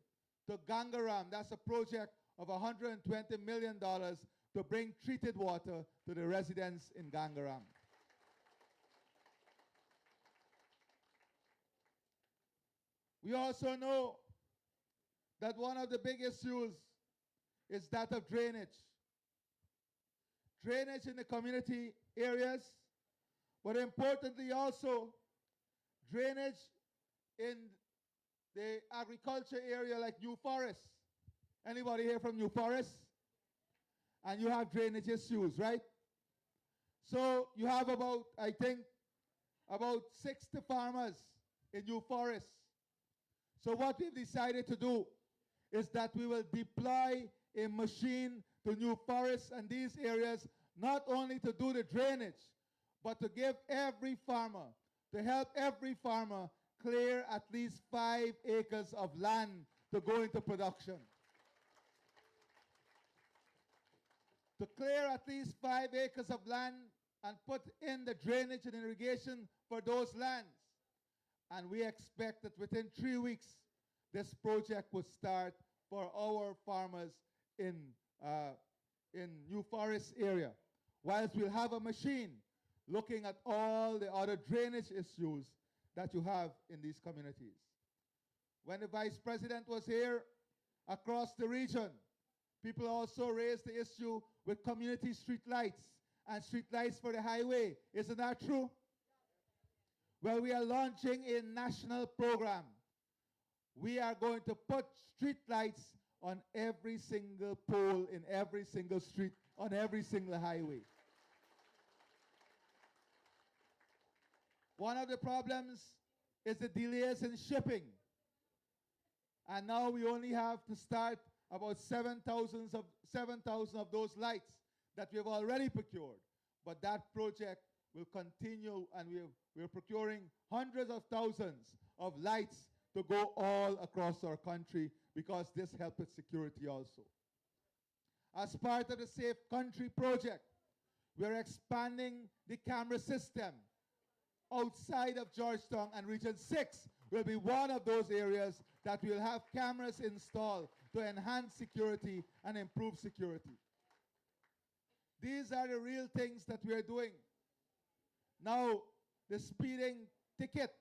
to Gangaram. That's a project of $120 million to bring treated water to the residents in Gangaram. We also know that one of the big issues is that of drainage. Drainage in the community areas, but importantly also drainage in the agriculture area like New Forest. Anybody here from New Forest? And you have drainage issues, right? So you have about, I think, about 60 farmers in New Forest. So what we've decided to do is that we will deploy a machine to New Forest and these areas, not only to do the drainage, but to give every farmer, to help every farmer clear at least 5 acres of land to go into production. To clear at least 5 acres of land and put in the drainage and irrigation for those lands. And we expect that within 3 weeks, this project will start for our farmers in in New Forest area, whilst we'll have a machine looking at all the other drainage issues that you have in these communities. When the Vice President was here, across the region, people also raised the issue with community street lights and street lights for the highway. Isn't that true? Well, we are launching a national program. We are going to put street lights on every single pole in every single street, on every single highway. One of the problems is the delays in shipping. And now we only have to start about 7,000 of those lights that we have already procured. But that project will continue, and we're procuring hundreds of thousands of lights to go all across our country, because this helps with security also. As part of the Safe Country project, we're expanding the camera system outside of Georgetown, and Region 6 will be one of those areas that will have cameras installed to enhance security and improve security. These are the real things that we are doing. Now, the speeding ticket,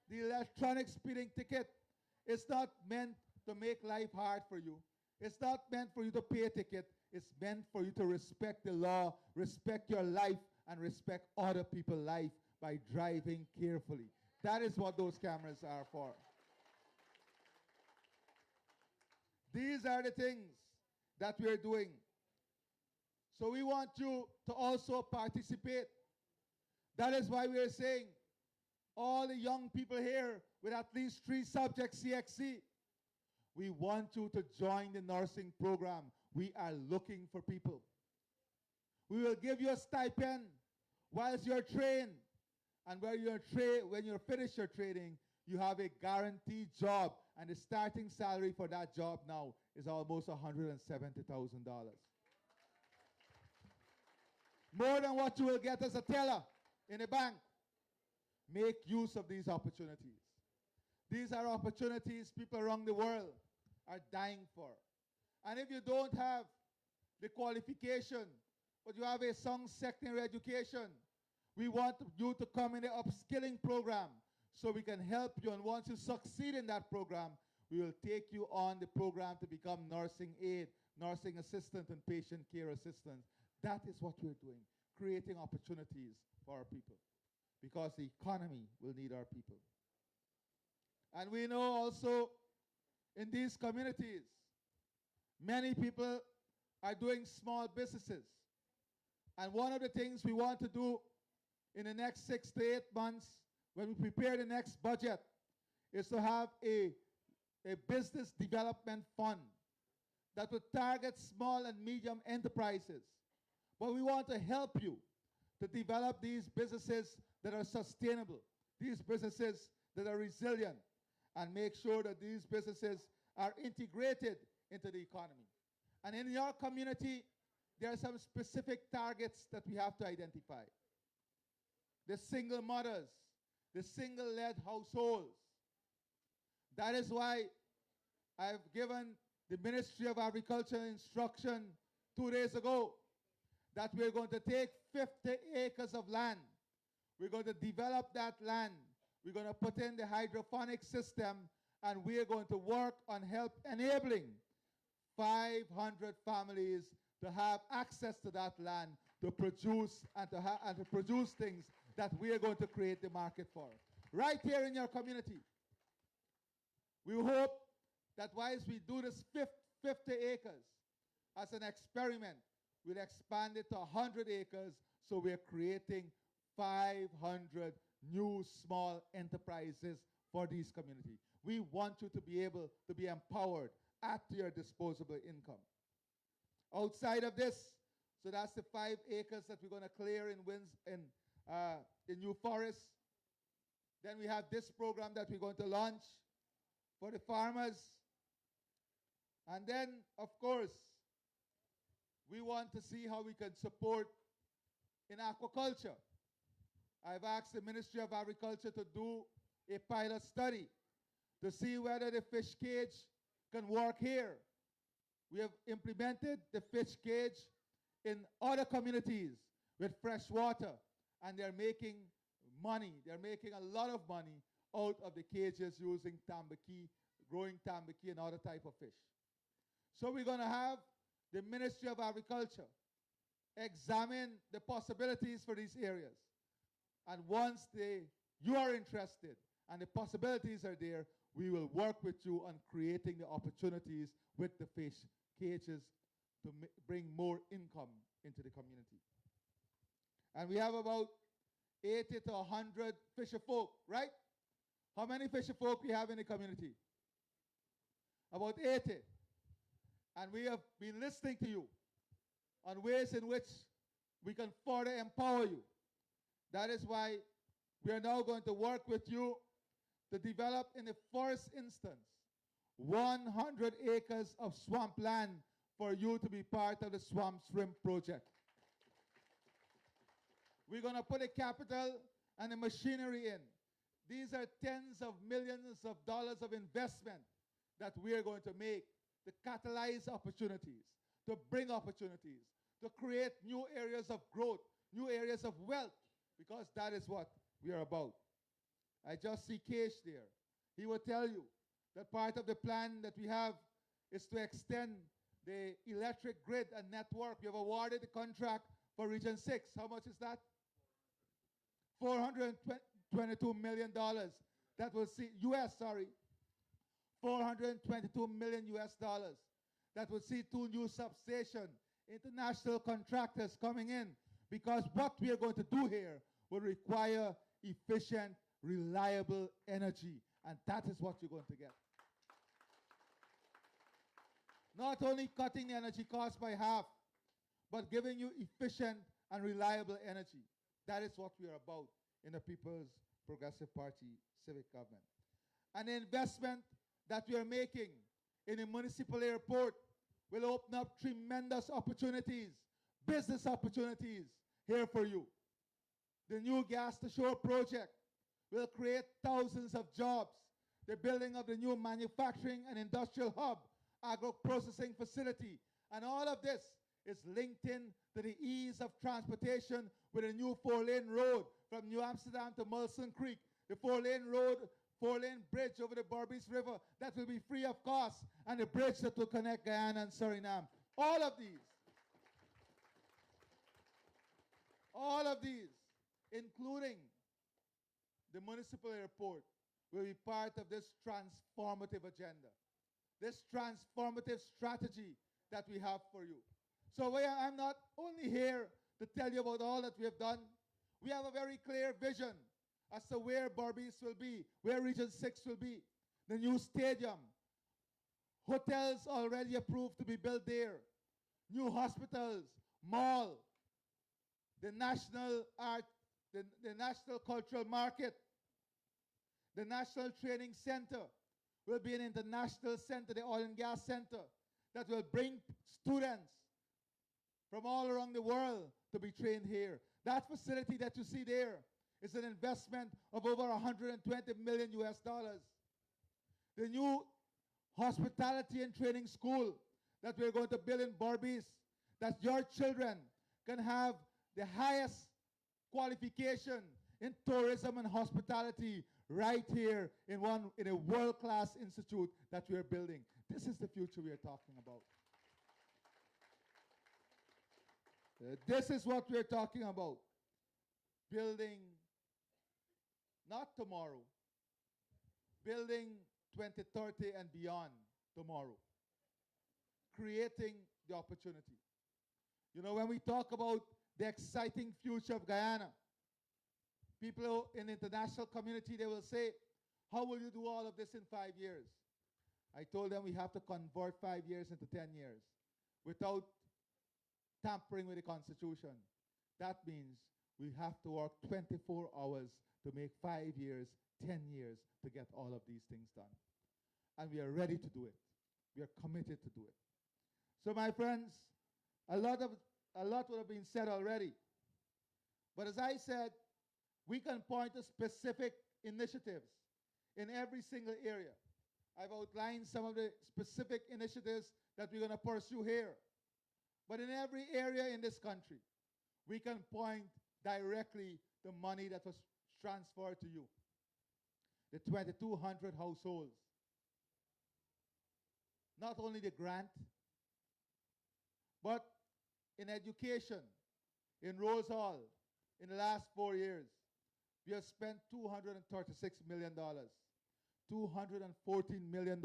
the electronic speeding ticket, is not meant to make life hard for you. It's not meant for you to pay a ticket. It's meant for you to respect the law, respect your life, and respect other people's life by driving carefully. That is what those cameras are for. These are the things that we are doing. So we want you to also participate. That is why we are saying, all the young people here with at least 3 subjects CXC, we want you to join the nursing program. We are looking for people. We will give you a stipend whilst you're trained. And when you're finished your training, you have a guaranteed job. And the starting salary for that job now is almost $170,000. More than what you will get as a teller in a bank. Make use of these opportunities. These are opportunities people around the world are dying for. And if you don't have the qualification, but you have a strong secondary education, we want you to come in the upskilling program so we can help you. And once you succeed in that program, we will take you on the program to become nursing aide, nursing assistant, and patient care assistant. That is what we're doing, creating opportunities for our people, because the economy will need our people. And we know also in these communities, many people are doing small businesses. And one of the things we want to do in the next 6 to 8 months, when we prepare the next budget, is to have a business development fund that will target small and medium enterprises. But we want to help you to develop these businesses that are sustainable, these businesses that are resilient, and make sure that these businesses are integrated into the economy. And in your community, there are some specific targets that we have to identify. The single mothers, the single-led households. That is why I've given the Ministry of Agriculture instruction 2 days ago that we're going to take 50 acres of land. We're going to develop that land. We're going to put in the hydroponic system, and we're going to work on enabling 500 families to have access to that land to produce and to produce things that we are going to create the market for. Right here in your community. We hope that whilst we do this 50 acres as an experiment, we'll expand it to 100 acres, so we're creating 500 new small enterprises for these communities. We want you to be able to be empowered at your disposable income. Outside of this, so that's the 5 acres that we're going to clear in New Forest. Then we have this program that we're going to launch for the farmers. And then, of course, we want to see how we can support in aquaculture. I've asked the Ministry of Agriculture to do a pilot study to see whether the fish cage can work here. We have implemented the fish cage in other communities with fresh water, and they're making money. They're making a lot of money out of the cages using tambaki, growing tambaki and other type of fish. So we're going to have the Ministry of Agriculture examine the possibilities for these areas. And once you are interested and the possibilities are there, we will work with you on creating the opportunities with the fish cages to bring more income into the community. And we have about 80 to 100 fisher folk, right? How many fisher folk we have in the community? About 80. And we have been listening to you on ways in which we can further empower you. That is why we are now going to work with you to develop, in the first instance, 100 acres of swampland for you to be part of the Swamp Shrimp Project. We're going to put the capital and the machinery in. These are tens of millions of dollars of investment that we are going to make to catalyze opportunities, to bring opportunities, to create new areas of growth, new areas of wealth, because that is what we are about. I just see Kesh there. He will tell you that part of the plan that we have is to extend the electric grid and network. We have awarded the contract for Region 6. How much is that? $422 million. That will see, US, sorry. $422 million US dollars. That will see 2 new substations, international contractors coming in, because what we are going to do here will require efficient, reliable energy, and that is what you're going to get. Not only cutting the energy cost by half, but giving you efficient and reliable energy. That is what we are about in the People's Progressive Party civic government. And the investment that we are making in a municipal airport will open up tremendous opportunities, business opportunities here for you. The new Gas to Shore project will create thousands of jobs. The building of the new manufacturing and industrial hub, agro-processing facility, and all of this is linked in to the ease of transportation with a new 4-lane road from New Amsterdam to Mulson Creek. The 4-lane road, 4-lane bridge over the Berbice River that will be free of cost, and the bridge that will connect Guyana and Suriname. All of these, including the municipal airport, will be part of this transformative agenda, this transformative strategy that we have for you. So I'm not only here to tell you about all that we have done. We have a very clear vision as to where Berbice will be, where Region 6 will be. The new stadium, hotels already approved to be built there, new hospitals, mall, the national art, the national cultural market, the National Training Center will be an international center, the oil and gas center, that will bring students from all around the world to be trained here. That facility that you see there is an investment of over 120 million US dollars. The new hospitality and training school that we're going to build in Berbice, that your children can have the highest qualification in tourism and hospitality right here in a world-class institute that we are building. This is the future we are talking about. This is what we're talking about. Building, not tomorrow, building 2030 and beyond tomorrow. Creating the opportunity. You know, when we talk about the exciting future of Guyana, people in the international community, they will say, how will you do all of this in 5 years? I told them we have to convert 5 years into 10 years without tampering with the Constitution. That means we have to work 24 hours to make 5 years, 10 years to get all of these things done. And we are ready to do it. We are committed to do it. So my friends, a lot would have been said already. But as I said, we can point to specific initiatives in every single area. I've outlined some of the specific initiatives that we're going to pursue here. But in every area in this country, we can point directly the money that was transferred to you. The 2,200 households. Not only the grant, but in education, in Rose Hall, in the last 4 years, we have spent $236 million. $214 million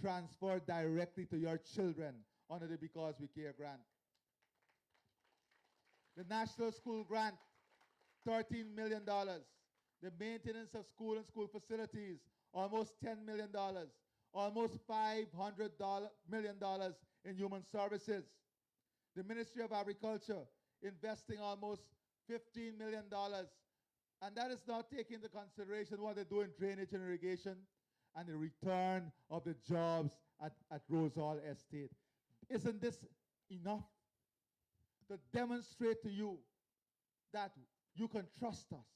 transferred directly to your children under the Because We Care grant. The National School Grant, $13 million. The maintenance of school and school facilities, almost $10 million. Almost $500 million in human services. The Ministry of Agriculture investing almost $15 million. And that is not taking into consideration what they do in drainage and irrigation and the return of the jobs at Rose Hall Estate. Isn't this enough to demonstrate to you that you can trust us,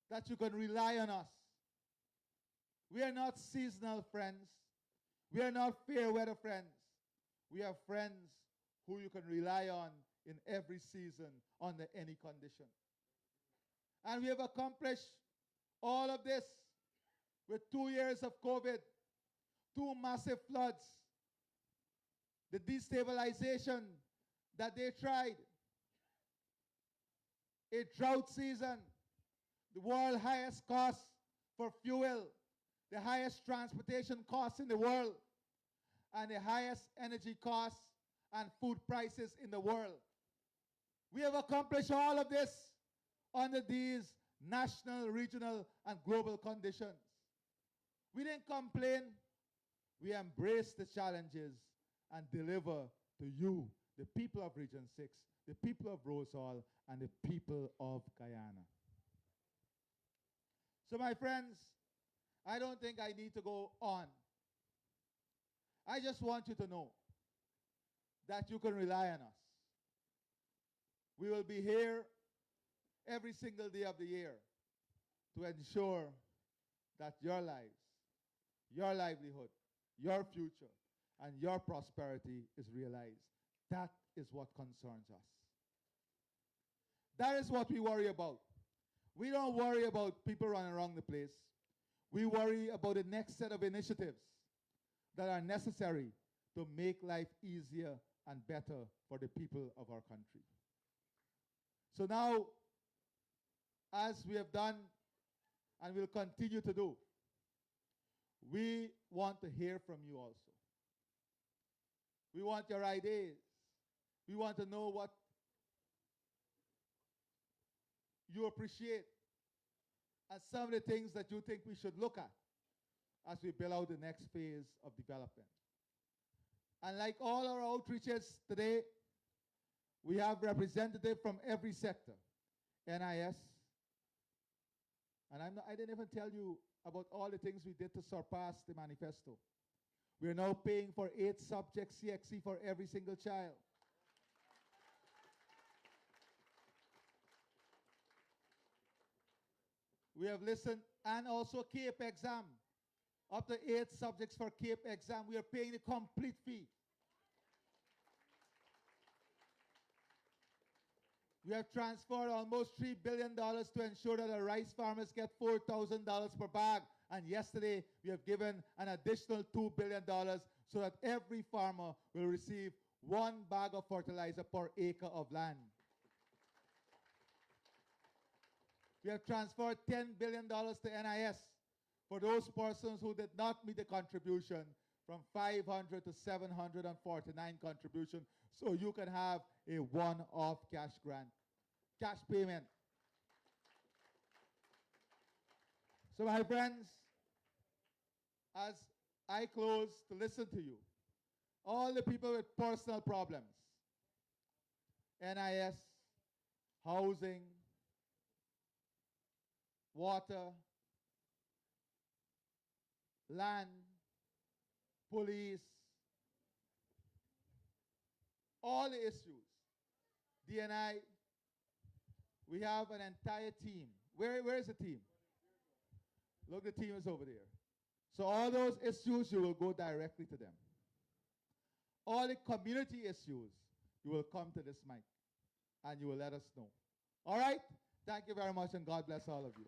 that you can rely on us? We are not seasonal friends. We are not fair weather friends. We are friends who you can rely on in every season under any condition. And we have accomplished all of this with 2 years of COVID, 2 massive floods, the destabilization that they tried, a drought season, the world highest cost for fuel, the highest transportation costs in the world, and the highest energy costs and food prices in the world. We have accomplished all of this under these national, regional, and global conditions. We didn't complain. We embraced the challenges and deliver to you, the people of Region 6, the people of Rose Hall, and the people of Guyana. So my friends, I don't think I need to go on. I just want you to know that you can rely on us. We will be here every single day of the year to ensure that your lives, your livelihood, your future, and your prosperity is realized. That is what concerns us. That is what we worry about. We don't worry about people running around the place. We worry about the next set of initiatives that are necessary to make life easier and better for the people of our country. So now, as we have done and will continue to do, we want to hear from you also. We want your ideas. We want to know what you appreciate and some of the things that you think we should look at as we build out the next phase of development. And like all our outreaches today, we have representatives from every sector. NIS. And I didn't even tell you about all the things we did to surpass the manifesto. We are now paying for 8 subjects CXC for every single child. We have listened, and also CAPE exam. Up to 8 subjects for CAPE exam. We are paying the complete fee. We have transferred almost $3 billion to ensure that our rice farmers get $4,000 per bag. And yesterday, we have given an additional $2 billion so that every farmer will receive 1 bag of fertilizer per acre of land. We have transferred $10 billion to NIS for those persons who did not meet the contribution, from 500 to 749 contribution, so you can have a one-off cash grant, cash payment. So my friends, as I close to listen to you, all the people with personal problems, NIS, housing, water, land, police, all the issues, DNI, we have an entire team. Where is the team? Look, the team is over there. So all those issues, you will go directly to them. All the community issues, you will come to this mic and you will let us know. All right? Thank you very much and God bless all of you.